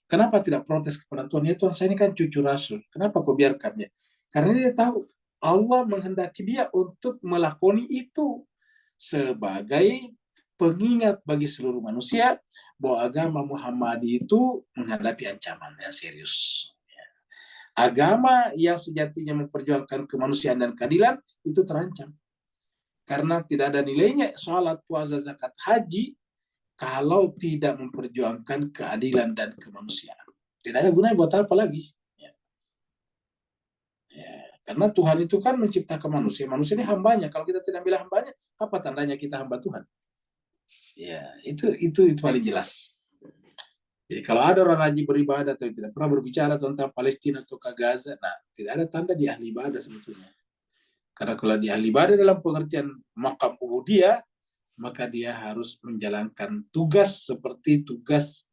Kenapa tidak protes kepada Tuhan? Ya Tuhan, saya ini kan cucu Rasul. Kenapa kau biarkannya? Karena dia tahu Allah menghendaki dia untuk melakoni itu sebagai pengingat bagi seluruh manusia bahwa agama Muhammadi itu menghadapi ancaman yang serius. Agama yang sejatinya memperjuangkan kemanusiaan dan keadilan itu terancam. Karena tidak ada nilainya sholat, puasa, zakat, haji kalau tidak memperjuangkan keadilan dan kemanusiaan. Tidak ada gunanya buat apa lagi. Karena Tuhan itu kan menciptakan manusia. Manusia ini hambanya. Kalau kita tidak bilang hambanya, apa tandanya kita hamba Tuhan? Ya, itu paling jelas. Jadi kalau ada orang rajin beribadah atau tidak pernah berbicara tentang Palestina atau Gaza, nah tidak ada tanda di ahli ibadah sebetulnya. Karena kalau di ahli ibadah dalam pengertian maqam ubudiyah, maka dia harus menjalankan tugas seperti tugas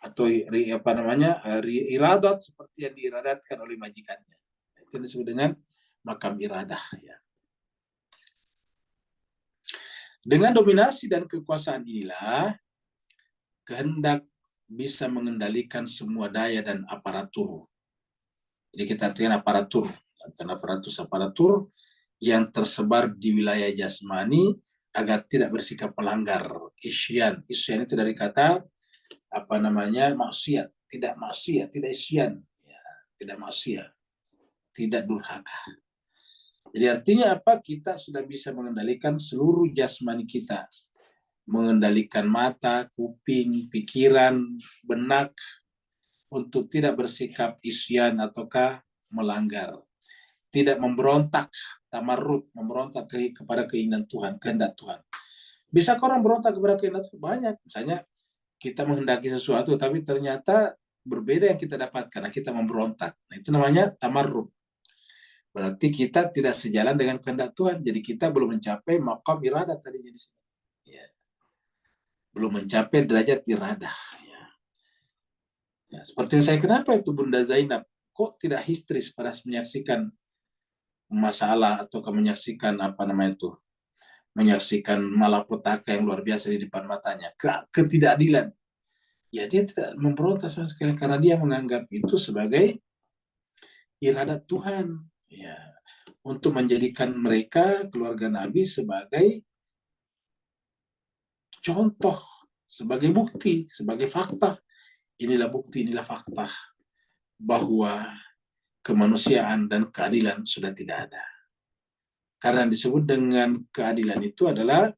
atau iradat seperti yang diiradatkan oleh majikannya. Itu disebut dengan makam iradah. Ya. Dengan dominasi dan kekuasaan inilah kehendak bisa mengendalikan semua daya dan aparatur. Jadi kita artikan aparatur, karena aparatur yang tersebar di wilayah jasmani agar tidak bersikap pelanggar. Isyan itu dari kata maksiat, tidak isyan, ya, tidak maksiat, tidak durhaka. Jadi artinya apa? Kita sudah bisa mengendalikan seluruh jasmani kita, mengendalikan mata, kuping, pikiran, benak untuk tidak bersikap isyan ataukah melanggar, tidak memberontak, tamarrud, memberontak kepada keinginan Tuhan, kehendak Tuhan. Bisa orang berontak kepada kehendak Tuhan? Banyak. Misalnya kita menghendaki sesuatu tapi ternyata berbeda yang kita dapatkan karena kita memberontak. Nah, itu namanya tamarrud. Berarti kita tidak sejalan dengan kehendak Tuhan. Jadi kita belum mencapai maqam iradah tadinya di sini. Ya. Belum mencapai derajat iradah. Ya. Ya, seperti yang saya, kenapa itu Bunda Zainab kok tidak histeris pada menyaksikan masalah atau menyaksikan menyaksikan malapetaka yang luar biasa di depan matanya, ketidakadilan. Ya dia tidak memberontak sama sekali karena dia menganggap itu sebagai iradat Tuhan. Ya, untuk menjadikan mereka keluarga Nabi sebagai contoh, sebagai bukti, sebagai fakta. Inilah bukti, inilah fakta bahwa kemanusiaan dan keadilan sudah tidak ada. Karena disebut dengan keadilan itu adalah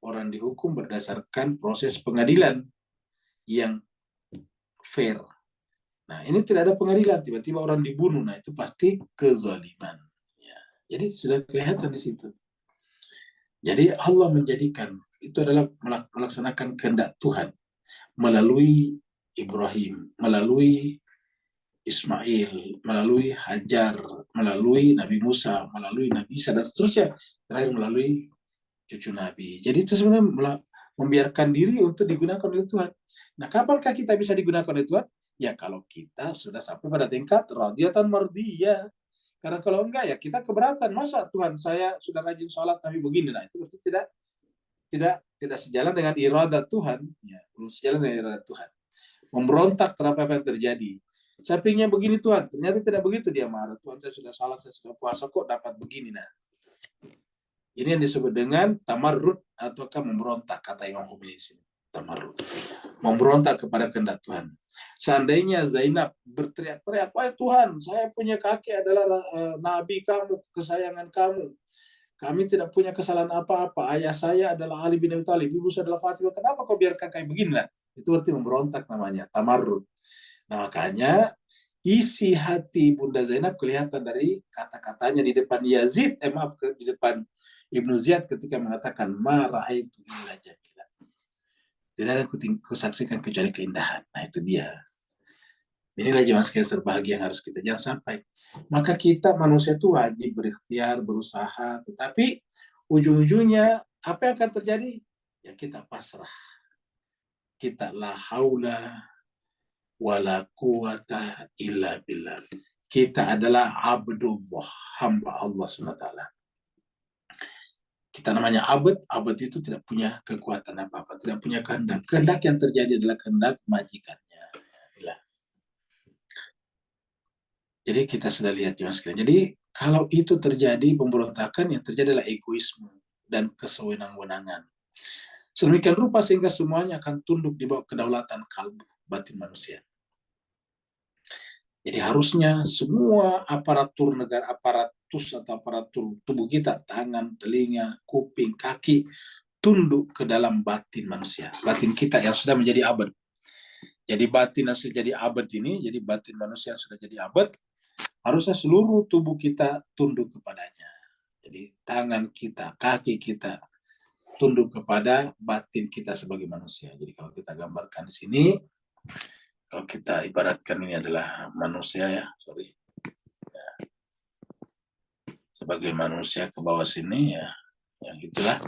orang dihukum berdasarkan proses pengadilan yang fair. Nah, ini tidak ada pengadilan, tiba-tiba orang dibunuh, nah itu pasti kezaliman. Ya. Jadi sudah kelihatan di situ. Jadi Allah menjadikan, itu adalah melaksanakan kehendak Tuhan melalui Ibrahim, melalui Ismail, melalui Hajar, melalui Nabi Musa, melalui Nabi Isa, dan seterusnya. Terakhir melalui cucu Nabi. Jadi itu sebenarnya membiarkan diri untuk digunakan oleh Tuhan. Nah, kapankah kita bisa digunakan oleh Tuhan? Ya kalau kita sudah sampai pada tingkat radiyatan mardiyah. Karena kalau enggak ya kita keberatan. Masa Tuhan saya sudah rajin sholat tapi begini. Nah itu berarti tidak sejalan dengan iradat Tuhan. Ya, belum sejalan dengan iradat Tuhan. Memberontak terhadap apa yang terjadi. Saya pinginnya begini Tuhan. Ternyata tidak begitu, dia marah. Tuhan saya sudah salat, saya sudah puasa kok dapat begini. Nah, ini yang disebut dengan tamarrud ataukah memberontak, kata Imam Khomeini di sini. Tamarrud. Memberontak kepada kehendak Tuhan. Seandainya Zainab berteriak-teriak, wahai Tuhan, saya punya kakek adalah nabi kamu, kesayangan kamu. Kami tidak punya kesalahan apa-apa. Ayah saya adalah Ali bin Abi Thalib, ibu saya adalah Fatimah. Kenapa kau biarkan kayak begini? Nah, itu berarti memberontak namanya, tamarrud. Nah, makanya isi hati Bunda Zainab kelihatan dari kata-katanya di depan Yazid, di depan Ibnu Ziyad ketika mengatakan marah itu illa jamila. Tidak ada kusaksikan kecuali keindahan. Nah itu dia. Inilah jemaah sekalian terbahagia yang harus kita jangan sampai. Maka kita manusia itu wajib berikhtiar, berusaha, tetapi ujung-ujungnya apa yang akan terjadi? Ya kita pasrah. Kita la haula wala quwata illa billah. Kita adalah abdullah, hamba Allah SWT. Kita namanya abad itu tidak punya kekuatan apa-apa, tidak punya kehendak. Kehendak yang terjadi adalah kehendak majikannya. Jadi kita sudah lihat ya sekalian. Jadi kalau itu terjadi pemberontakan, yang terjadi adalah egoisme dan kesewenang-wenangan. Sedemikian rupa sehingga semuanya akan tunduk di bawah kedaulatan kalbu batin manusia. Jadi harusnya semua aparatur negara, aparatus atau aparatur tubuh kita, tangan, telinga, kuping, kaki, tunduk ke dalam batin manusia. Batin kita yang sudah menjadi abad. Jadi batin yang sudah jadi abad ini, jadi batin manusia yang sudah jadi abad, harusnya seluruh tubuh kita tunduk kepadanya. Jadi tangan kita, kaki kita tunduk kepada batin kita sebagai manusia. Jadi kalau kita gambarkan di sini, kalau kita ibaratkan ini adalah manusia ya, sebagai manusia ke bawah sini ya, yang itulah.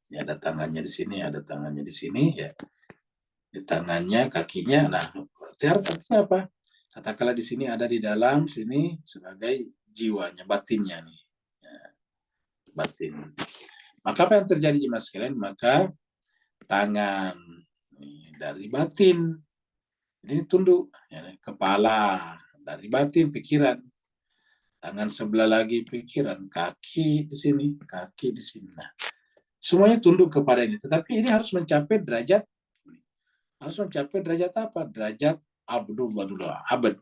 Ini ada tangannya di sini, ada tangannya di sini ya. Di tangannya, kakinya. Nah, artinya apa? Katakanlah di sini ada di dalam sini sebagai jiwanya, batinnya nih. Ya, batin. Maka apa yang terjadi jemaah sekalian? Maka tangan nih, dari batin. Jadi tunduk, ya, kepala dari batin, pikiran. Tangan sebelah lagi pikiran, kaki di sini, kaki di sini. Nah, semuanya tunduk kepada ini. Tetapi ini harus mencapai derajat apa? Derajat abdullah dulu, abad.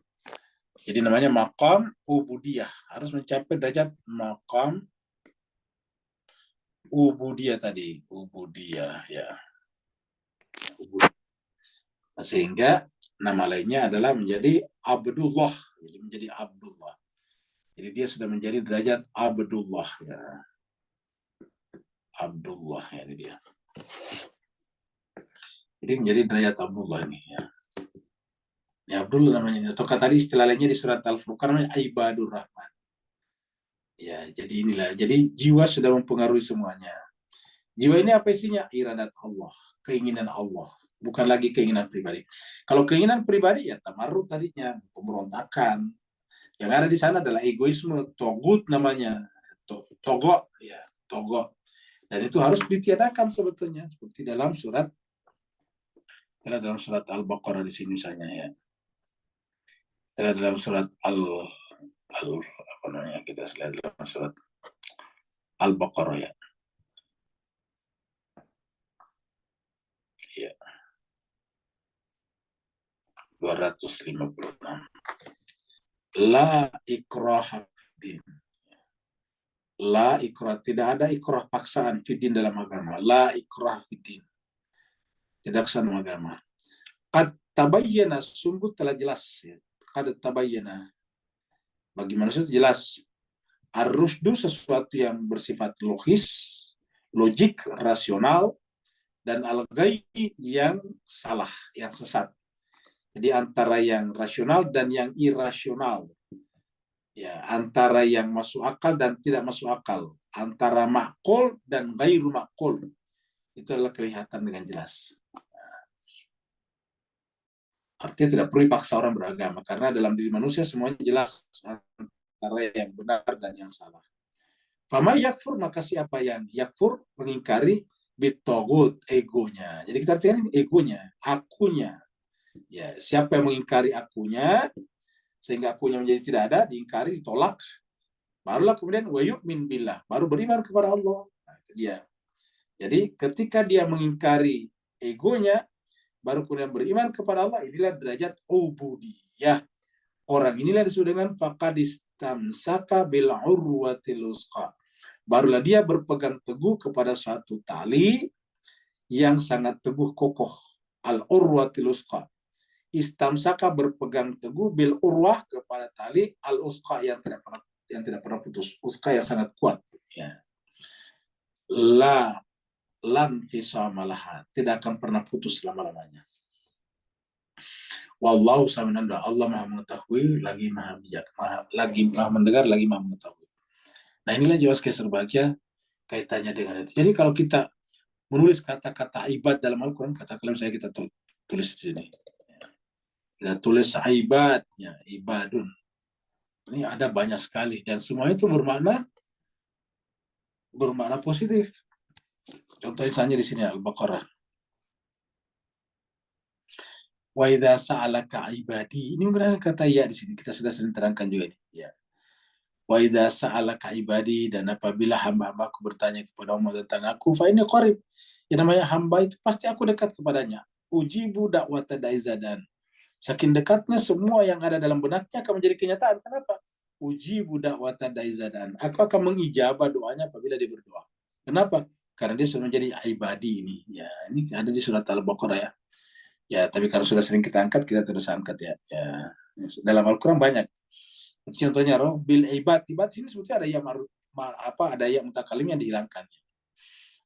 Jadi namanya maqam ubudiyah. Harus mencapai derajat maqam ubudiyah tadi. Ubudiyah ya. Sehingga nama lainnya adalah menjadi abdullah. Jadi menjadi abdullah. Jadi dia sudah menjadi derajat abdullah ya. Abdullah ya ini dia. Jadi menjadi derajat Abdullah ini ya. Ini Abdullah namanya. Atau tadi istilah lainnya di surat Al-Furqan namanya Ibadur Rahman. Ya, jadi inilah. Jadi jiwa sudah mempengaruhi semuanya. Jiwa ini apa isinya? Iradat Allah, keinginan Allah, bukan lagi keinginan pribadi. Kalau keinginan pribadi ya tamarrud tadinya, pemberontakan. Yang ada di sana adalah egoisme, togut namanya, togok ya, togok. Dan itu harus ditiadakan sebetulnya, seperti dalam surat Al-Baqarah di sini misalnya ya. Dalam surat apa namanya, kita lihat dalam surat Al-Baqarah ya. 256. La ikraha fiddin. La ikrah, tidak ada ikrah paksaan fiddin dalam agama. La ikrah fiddin. Tidak paksaan agama. Qad tabayyana, sungguh telah jelas. Ya. Qad tabayyana. Bagi manusia itu jelas. Ar-rusdu, sesuatu yang bersifat logis, logik, rasional, dan al-ghayy yang salah, yang sesat. Jadi antara yang rasional dan yang irasional. Ya, antara yang masuk akal dan tidak masuk akal, antara makul dan gairu makul, itu adalah kelihatan dengan jelas. Artinya tidak perlu dipaksa orang beragama, karena dalam diri manusia semuanya jelas antara yang benar dan yang salah. Fama yakfur, maka siapa yang yakfur, mengingkari bitogut, egonya. Jadi kita artikan egonya, akunya. Ya, siapa yang mengingkari akunya, sehingga akunya menjadi tidak ada, diingkari, ditolak, barulah kemudian wa yu'min billah, baru beriman kepada Allah. Nah, itu dia. Jadi ketika dia mengingkari egonya, baru kemudian beriman kepada Allah, inilah derajat ubudiyah. Orang inilah disebut dengan faqadistamsaka bil urwatil wusqa. Barulah dia berpegang teguh kepada suatu tali yang sangat teguh kokoh. Al urwatil wusqa. Istamsaka, berpegang teguh, bil urwah, kepada tali al usqa yang tidak pernah putus, usqa yang sangat kuat. Ya. Lan fisamalaha, tidak akan pernah putus selama-lamanya. Wallahu sami'un, Allah maha mengetahui, lagi maha bijak, lagi maha mendengar, lagi maha mengetahui. Nah, inilah jelas keserbahagia kaitannya dengan itu. Jadi kalau kita menulis kata-kata ibad dalam Al-Quran, kata kalam saya kita tulis di sini. Kita tulis ibadnya, ibadun. Ini ada banyak sekali dan semua itu bermakna positif. Contohnya misalnya di sini Al-Baqarah. Wa idza sa'alaka ibadi. Ini menggunakan kata ya di sini. Kita sudah sering terangkan juga ini. Ya. Wa idza sa'alaka ibadi, dan apabila hamba-hambaku bertanya kepada Allah tentang aku, fa inni qarib. Yang namanya hamba itu pasti aku dekat kepadanya. Ujibu da'wata da'izadan. Saking dekatnya semua yang ada dalam benaknya akan menjadi kenyataan. Kenapa? Uji budak wata daizadan. Aku akan mengijabah doanya apabila dia berdoa. Kenapa? Karena dia sudah menjadi ibadi ini. Ya, ini ada di surat Al-Baqarah ya. Ya, tapi kalau sudah sering kita angkat, kita terus angkat ya. Ya, dalam Al-Quran banyak. Contohnya roh bil ibad. Ibad sini sebetulnya ada yang ada yang mutakalim yang dihilangkan.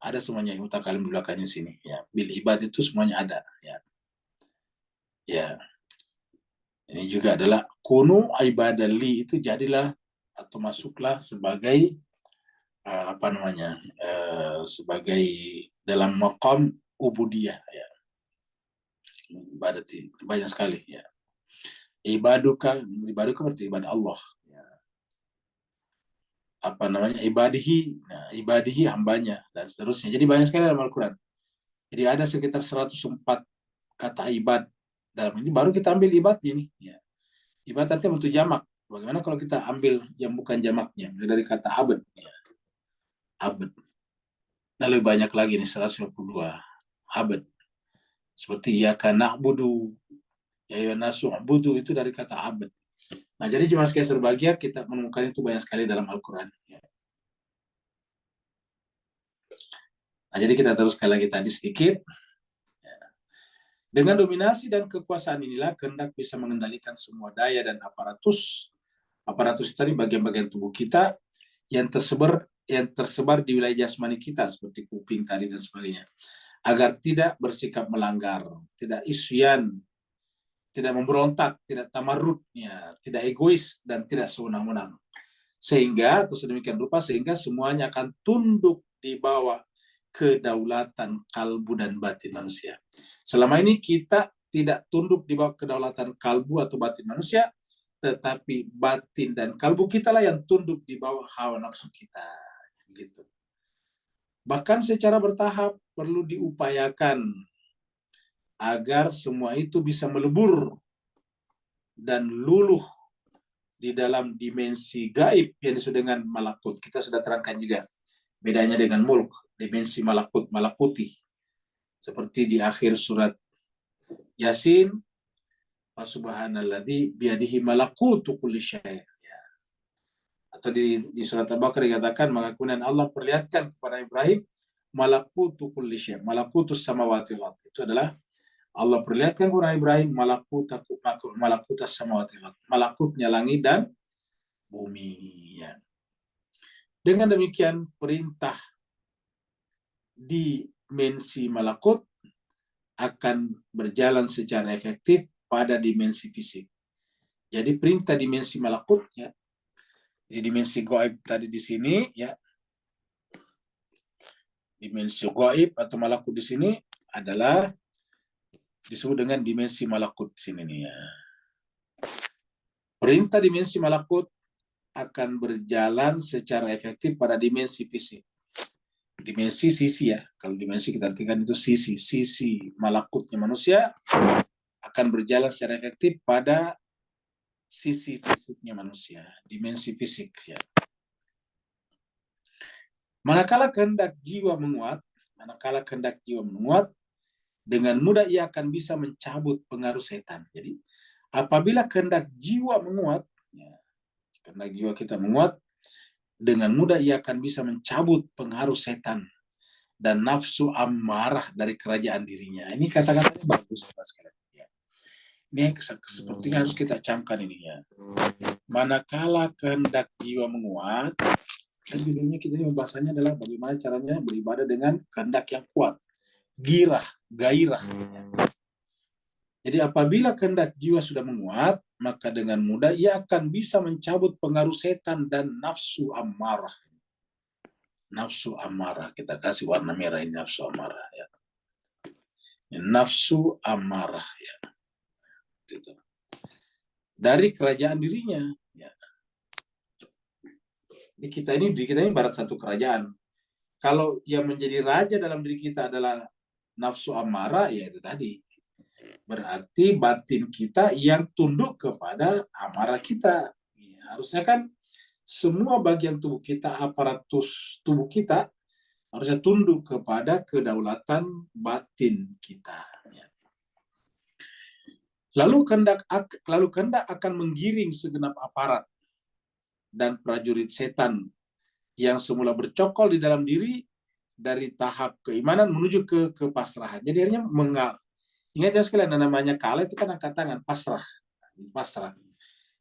Ada semuanya yang mutakalim di belakangnya sini. Ya, bil ibad itu semuanya ada. Ya. Ya. Ini juga adalah kunu ibadali, itu jadilah atau masuklah sebagai sebagai dalam maqam ubudiyah ya. Ibadati banyak sekali ya. Ibaduka berarti ibadah Allah. Ya. Ibadihi, nah, ibadihi hambanya dan seterusnya. Jadi banyak sekali dalam Al-Quran. Jadi ada sekitar 104 kata ibad dalam ini, baru kita ambil ibadnya ini. Ya. Ibad artinya bentuk jamak. Bagaimana kalau kita ambil yang bukan jamaknya, dari kata abad. Ya. Abad. Nah, lebih banyak lagi nih, 152 abad. Seperti ya kana budu, ya nasu budu, itu dari kata abad. Nah, jadi cuma sekali serbagia kita menemukan itu banyak sekali dalam Al-Quran. Ya. Nah, jadi kita terus sekali lagi tadi sedikit. Ya. Dengan dominasi dan kekuasaan inilah kehendak bisa mengendalikan semua daya dan aparatus. Aparatus tadi bagian-bagian tubuh kita yang tersebar di wilayah jasmani kita, seperti kuping tadi dan sebagainya, agar tidak bersikap melanggar, tidak isyan, tidak memberontak, tidak tamarrud, ya, tidak egois, dan tidak sewenang-wenang. Sehingga, atau sedemikian rupa, sehingga semuanya akan tunduk di bawah kedaulatan kalbu dan batin manusia. Selama ini kita tidak tunduk di bawah kedaulatan kalbu atau batin manusia, tetapi batin dan kalbu kita lah yang tunduk di bawah hawa nafsu kita. Gitu. Bahkan secara bertahap perlu diupayakan agar semua itu bisa melebur dan luluh di dalam dimensi gaib yang disebut dengan malakut. Kita sudah terangkan juga bedanya dengan mulk, dimensi malakut, malakuti. Seperti di akhir surat Yasin, Subhanalladzi biyadihi malakutu kulli syai'. Atau di surat Al-Baqarah dikatakan, maka kemudian Allah perlihatkan kepada Ibrahim malakutu kulli syai', malakutus samawati wal ardh. Itu adalah Allah perlihatkan kepada Ibrahim malakutas samawati wal ardh, malakutnya langit dan bumi. Ya. Dengan demikian perintah dimensi malakut akan berjalan secara efektif pada dimensi fisik. Jadi perintah dimensi malakut, ya, di dimensi gaib tadi di sini, ya, dimensi gaib atau malakut di sini adalah disebut dengan dimensi malakut di sini nih, ya. Perintah dimensi malakut akan berjalan secara efektif pada dimensi fisik. Dimensi sisi, ya. Kalau dimensi kita artikan itu sisi malakutnya manusia akan berjalan secara efektif pada sisi fisiknya manusia, dimensi fisik, ya. Manakala kehendak jiwa menguat, dengan mudah ia akan bisa mencabut pengaruh setan. Jadi apabila kehendak jiwa menguat, ya, kehendak jiwa kita menguat, dengan mudah ia akan bisa mencabut pengaruh setan dan nafsu amarah dari kerajaan dirinya. Ini kata-katanya bagus, Pak sekalian. Ini sepertinya harus kita camkan ini, ya. Manakala kehendak jiwa menguat, dan judulnya kita ini membahasanya adalah bagaimana caranya beribadah dengan kehendak yang kuat, gairah. Jadi apabila kehendak jiwa sudah menguat, maka dengan mudah ia akan bisa mencabut pengaruh setan dan nafsu amarah. Nafsu amarah, kita kasih warna merah ini, nafsu amarah, ya. Nafsu amarah, ya. Dari kerajaan dirinya, ya. Di kita ini barat satu kerajaan. Kalau yang menjadi raja dalam diri kita adalah nafsu amarah, ya itu tadi. Berarti batin kita yang tunduk kepada amarah kita. Ya, harusnya kan semua bagian tubuh kita, aparatus tubuh kita harusnya tunduk kepada kedaulatan batin kita. Ya. Lalu kehendak akan menggiring segenap aparat dan prajurit setan yang semula bercokol di dalam diri dari tahap keimanan menuju ke kepasrahan. Jadi akhirnya ingat ya sekalian, namanya kalah itu kan angkat tangan, pasrah.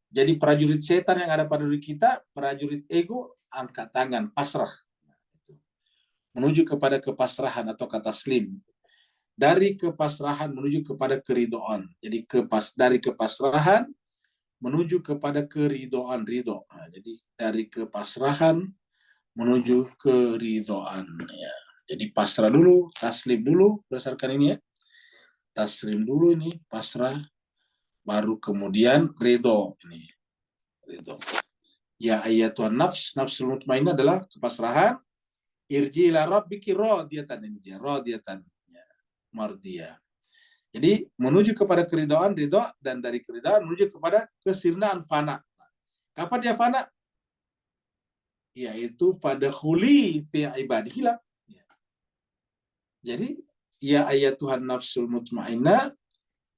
Jadi prajurit setan yang ada pada diri kita, prajurit ego, angkat tangan, pasrah. Menuju kepada kepasrahan atau kata taslim. Dari kepasrahan menuju kepada keridoan. Jadi dari kepasrahan menuju kepada keridoan, ridho. Nah, jadi dari kepasrahan menuju keridoan, ya. Jadi pasrah dulu, taslim dulu, berdasarkan ini, ya. Taslim dulu ini, pasrah, baru kemudian ridho ini. Ridho. Ya ayyatuhan nafsul mutmainnah adalah kepasrahan. Irji ila rabbiki radiyatan, ini dia, radiyatan, ya, mardiyah. Jadi menuju kepada keridhaan, ridho, dan dari keridhaan menuju kepada kesirnaan, fana. Kapan dia fana? Yaitu fadkhuli fi ibadillah. Jadi ya ayyatuhan nafsul mutmainnah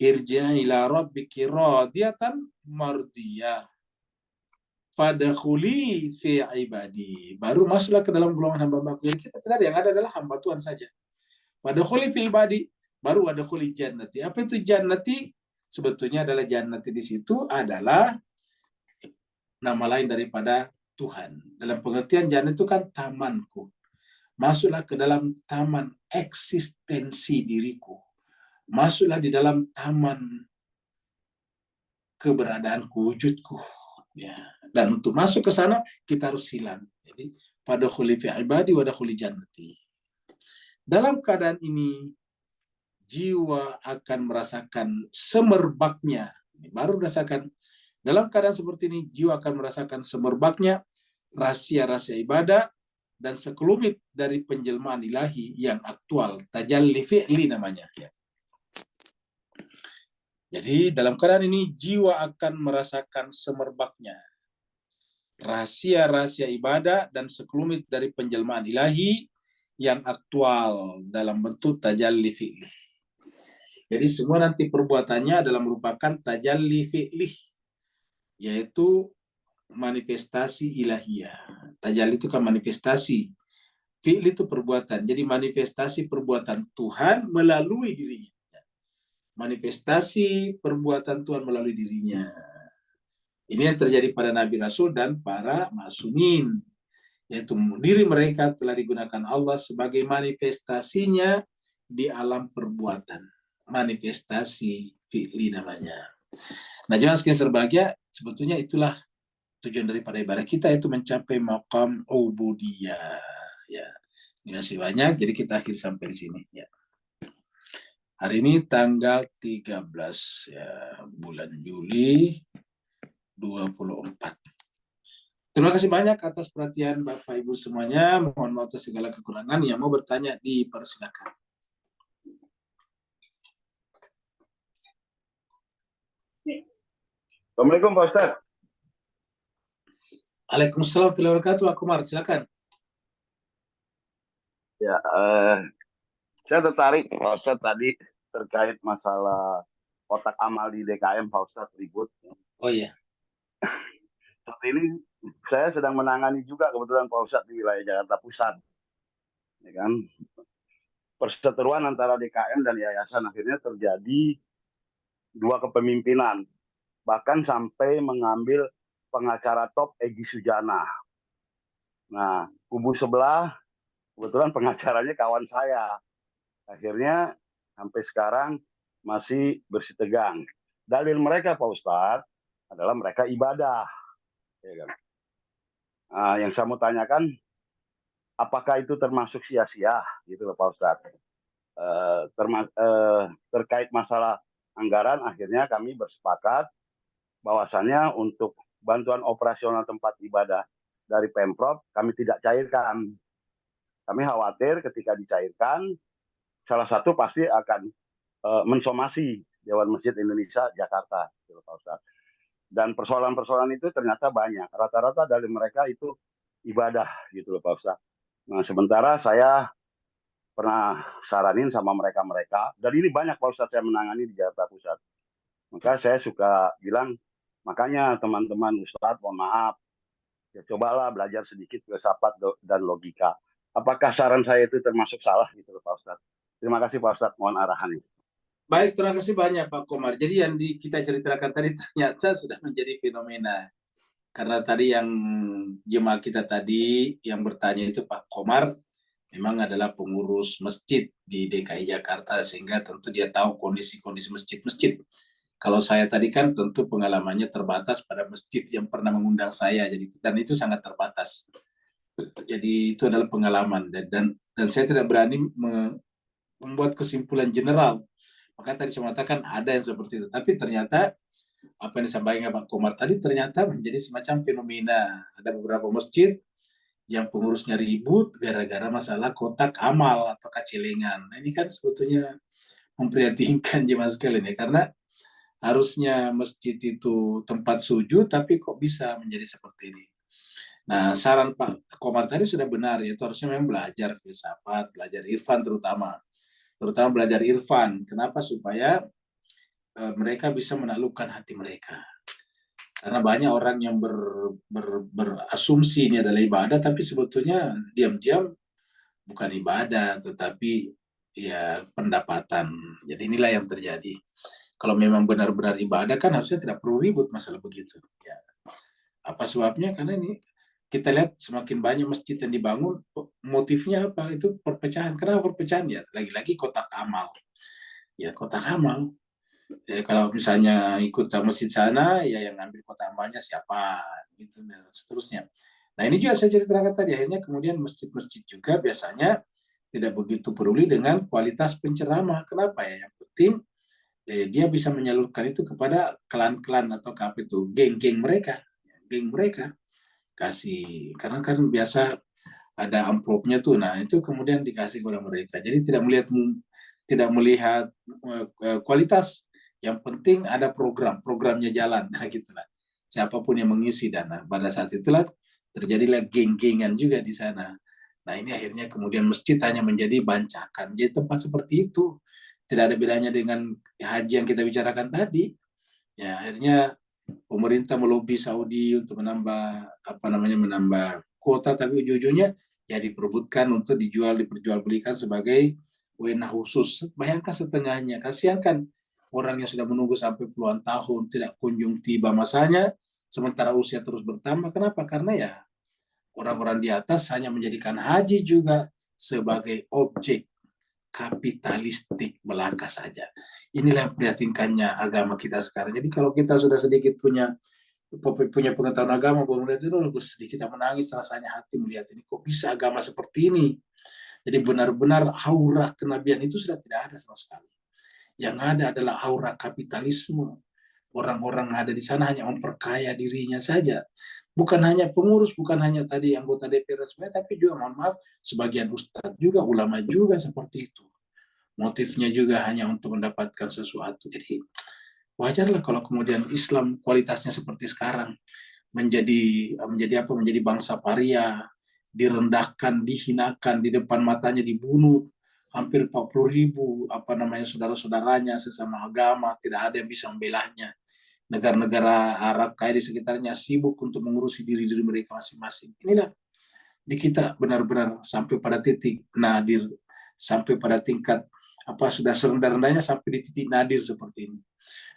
irji'i ila rabbiki radiyatan mardiyah. Fadkhuli fi ibadi. Baru masuklah ke dalam golongan hamba-hamba. Jadi kita tidak, yang ada adalah hamba Tuhan saja. Fadkhuli fi ibadi. Baru wadkhuli jannati. Apa itu jannati? Sebetulnya adalah jannati di situ adalah nama lain daripada Tuhan. Dalam pengertian jannah itu kan tamanku. Masuklah ke dalam taman eksistensi diriku. Masuklah di dalam taman keberadaanku, wujudku. Ya. Dan untuk masuk ke sana kita harus hilang. Jadi fadkhuli fi ibadi wadkhuli jannati. Dalam keadaan ini jiwa akan merasakan semerbaknya. Baru merasakan, dalam keadaan seperti ini jiwa akan merasakan semerbaknya rahasia-rahasia ibadah dan sekelumit dari penjelmaan ilahi yang aktual, tajalli fi'li namanya, ya. Jadi dalam keadaan ini jiwa akan merasakan semerbaknya rahasia-rahasia ibadah dan sekelumit dari penjelmaan ilahi yang aktual dalam bentuk tajalli fi'li. Jadi semua nanti perbuatannya adalah merupakan tajalli fi'lih, yaitu manifestasi ilahiyah. Tajalli itu kan manifestasi, fi'l itu perbuatan. Jadi manifestasi perbuatan Tuhan melalui dirinya. Manifestasi perbuatan Tuhan melalui dirinya. Ini yang terjadi pada Nabi Rasul dan para ma'sumin. Yaitu diri mereka telah digunakan Allah sebagai manifestasinya di alam perbuatan. Manifestasi fi'li namanya. Nah, jangan sekalian berbahagia, sebetulnya itulah tujuan daripada ibadah kita, itu mencapai maqam ubudiyah. Ya, terima kasih banyak. Jadi kita akhiri sampai di sini. Ya. Hari ini tanggal 13 ya, bulan Juli 24. Terima kasih banyak atas perhatian Bapak Ibu semuanya. Mohon maaf atas segala kekurangan. Yang mau bertanya dipersilakan. Assalamualaikum Pak Ustaz. Waalaikumsalam warahmatullahi wabarakatuh. Aku Mar, silakan. Ya, saya tertarik Pak Ustaz tadi terkait masalah kotak amal di DKM Pak Ustaz ribut. Oh iya. Saat ini saya sedang menangani juga kebetulan Pak Ustaz di wilayah Jakarta Pusat. Ya kan? Perseteruan antara DKM dan yayasan akhirnya terjadi dua kepemimpinan. Bahkan sampai mengambil pengacara top Egy Sujana. Nah, kubu sebelah kebetulan pengacaranya kawan saya. Akhirnya sampai sekarang masih bersitegang. Dalil mereka Pak Ustadz adalah mereka ibadah. Ya kan? Nah, yang saya mau tanyakan, apakah itu termasuk sia-sia gitu Pak Ustadz? Terkait masalah anggaran, akhirnya kami bersepakat bahwasannya untuk bantuan operasional tempat ibadah dari Pemprov kami tidak cairkan. Kami khawatir ketika dicairkan, salah satu pasti akan mensomasi Dewan Masjid Indonesia Jakarta, gitu, Pak Ustadz. Dan persoalan-persoalan itu ternyata banyak. Rata-rata dari mereka itu ibadah, gitu loh Pak Ustadz. Nah, sementara saya pernah saranin sama mereka-mereka, dan ini banyak Pak Ustadz saya menangani di Jakarta Pusat. Maka saya suka bilang, makanya teman-teman Ustadz, mohon maaf, ya cobalah belajar sedikit filsafat dan logika. Apakah saran saya itu termasuk salah, gitu loh Pak Ustadz. Terima kasih Pak Ustadz, mohon arahannya. Baik, terima kasih banyak Pak Komar. Jadi yang kita ceritakan tadi ternyata sudah menjadi fenomena. Karena tadi yang jemaah kita tadi yang bertanya itu Pak Komar memang adalah pengurus masjid di DKI Jakarta, sehingga tentu dia tahu kondisi-kondisi masjid-masjid. Kalau saya tadi kan tentu pengalamannya terbatas pada masjid yang pernah mengundang saya, jadi dan itu sangat terbatas. Jadi itu adalah pengalaman dan saya tidak berani membuat kesimpulan general. Maka tadi saya mengatakan ada yang seperti itu, tapi ternyata apa yang disampaikan Pak Komar tadi ternyata menjadi semacam fenomena. Ada beberapa masjid yang pengurusnya ribut gara-gara masalah kotak amal atau kacilengan. Nah, ini kan sebetulnya memprihatinkan jemaah sekalian ya, karena harusnya masjid itu tempat sujud, tapi kok bisa menjadi seperti ini. Nah, saran Pak Komar tadi sudah benar, yaitu harusnya memang belajar filsafat, belajar irfan terutama belajar irfan. Kenapa? Supaya mereka bisa menaklukkan hati mereka. Karena banyak orang yang berasumsi ini adalah ibadah, tapi sebetulnya diam-diam bukan ibadah, tetapi ya pendapatan. Jadi inilah yang terjadi. Kalau memang benar-benar ibadah kan harusnya tidak perlu ribut masalah begitu. Ya. Apa sebabnya? Karena ini kita lihat semakin banyak masjid yang dibangun, motifnya apa? Itu perpecahan. Kenapa perpecahan? Ya lagi-lagi kotak amal. Ya kotak amal. Ya, kalau misalnya ikut masjid sana, ya yang ngambil kotak amalnya siapa, gitu dan seterusnya. Nah ini juga saya ceritakan tadi, akhirnya kemudian masjid-masjid juga biasanya tidak begitu peduli dengan kualitas penceramah. Kenapa ya? Yang penting dia bisa menyalurkan itu kepada klan-klan atau apa itu, geng-geng mereka, kasih. Karena kan biasa ada amplopnya tuh, nah itu kemudian dikasih kepada mereka. Jadi tidak melihat kualitas. Yang penting ada programnya jalan, nah gitulah. Siapapun yang mengisi dana, pada saat itulah terjadilah geng-gengan juga di sana. Nah ini akhirnya kemudian masjid hanya menjadi bancakan, jadi tempat seperti itu. tidak ada bedanya dengan haji yang kita bicarakan tadi. Ya, akhirnya pemerintah melobi Saudi untuk menambah kuota, tapi ujung-ujungnya ya diperebutkan untuk diperjualbelikan sebagai wewenang khusus. Bayangkan setengahnya, kasihan kan orang yang sudah menunggu sampai puluhan tahun tidak kunjung tiba masanya, sementara usia terus bertambah. Kenapa? Karena ya orang-orang di atas hanya menjadikan haji juga sebagai objek kapitalistik belaka saja. Inilah yang prihatinkannya agama kita sekarang. Jadi kalau kita sudah sedikit punya pengetahuan agama, melihat itu sedikit kita menangis rasanya hati melihat ini, kok bisa agama seperti ini. Jadi benar-benar aura kenabian itu sudah tidak ada sama sekali. Yang ada adalah aura kapitalisme. Orang-orang ada di sana hanya memperkaya dirinya saja. Bukan hanya pengurus, bukan hanya tadi anggota DPR semuanya, tapi juga mohon maaf sebagian ustadz juga, ulama juga seperti itu. Motifnya juga hanya untuk mendapatkan sesuatu. Jadi wajarlah kalau kemudian Islam kualitasnya seperti sekarang, menjadi bangsa paria, direndahkan, dihinakan, di depan matanya dibunuh hampir 40.000 saudara-saudaranya sesama agama, tidak ada yang bisa membelanya. Negara-negara Arab kaya di sekitarnya sibuk untuk mengurusi diri mereka masing-masing. Inilah di kita benar-benar sampai pada titik nadir, sampai pada tingkat sudah serendah-rendahnya sampai di titik nadir seperti ini.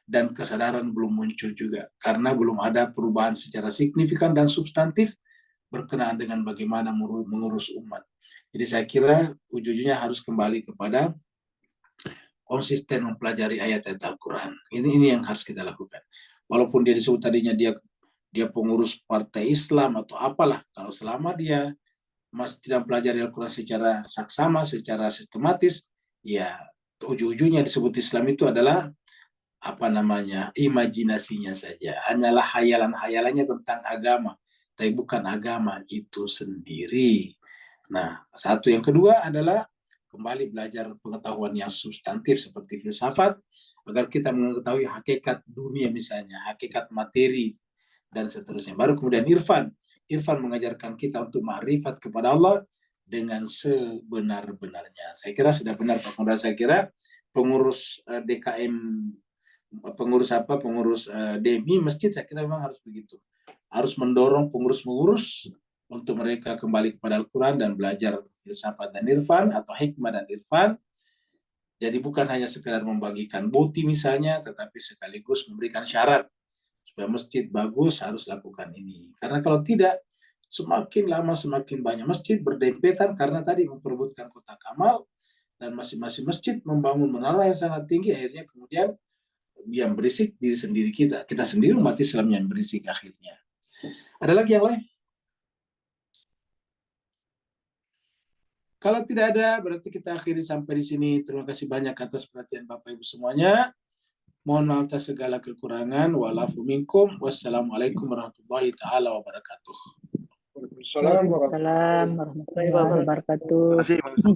Dan kesadaran belum muncul juga karena belum ada perubahan secara signifikan dan substantif berkenaan dengan bagaimana mengurus umat. Jadi saya kira ujung-ujungnya harus kembali kepada konsisten mempelajari ayat-ayat Al-Quran. Ini yang harus kita lakukan. Walaupun dia disebut tadinya dia pengurus partai Islam atau apalah, kalau selama dia masih tidak mempelajari Al-Quran secara saksama, secara sistematis, ya ujung-ujungnya disebut Islam itu adalah imajinasinya saja. Hanyalah hayalan-hayalannya tentang agama, tapi bukan agama itu sendiri. Nah, satu yang kedua adalah kembali belajar pengetahuan yang substantif seperti filsafat, agar kita mengetahui hakikat dunia misalnya, hakikat materi, dan seterusnya. Baru kemudian irfan mengajarkan kita untuk ma'rifat kepada Allah dengan sebenar-benarnya. Saya kira sudah benar Pak Kondra. Saya kira pengurus DKM, pengurus DMI masjid, saya kira memang harus begitu. Harus mendorong pengurus-pengurus untuk mereka kembali kepada Al-Quran dan belajar filsafat dan irfan atau hikmah dan irfan. Jadi bukan hanya sekedar membagikan boti misalnya, tetapi sekaligus memberikan syarat supaya masjid bagus harus lakukan ini. Karena kalau tidak, semakin lama semakin banyak masjid berdempetan karena tadi memperebutkan kotak amal, dan masing-masing masjid membangun menara yang sangat tinggi, akhirnya kemudian yang berisik diri sendiri kita sendiri umat Islam yang berisik akhirnya. Ada lagi yang lain? Kalau tidak ada, berarti kita akhiri sampai di sini. Terima kasih banyak atas perhatian Bapak Ibu semuanya. Mohon maaf atas segala kekurangan. Wa'alafu minkum. Wassalamualaikum warahmatullahi taala wabarakatuh. Waalaikumsalam warahmatullahi wabarakatuh.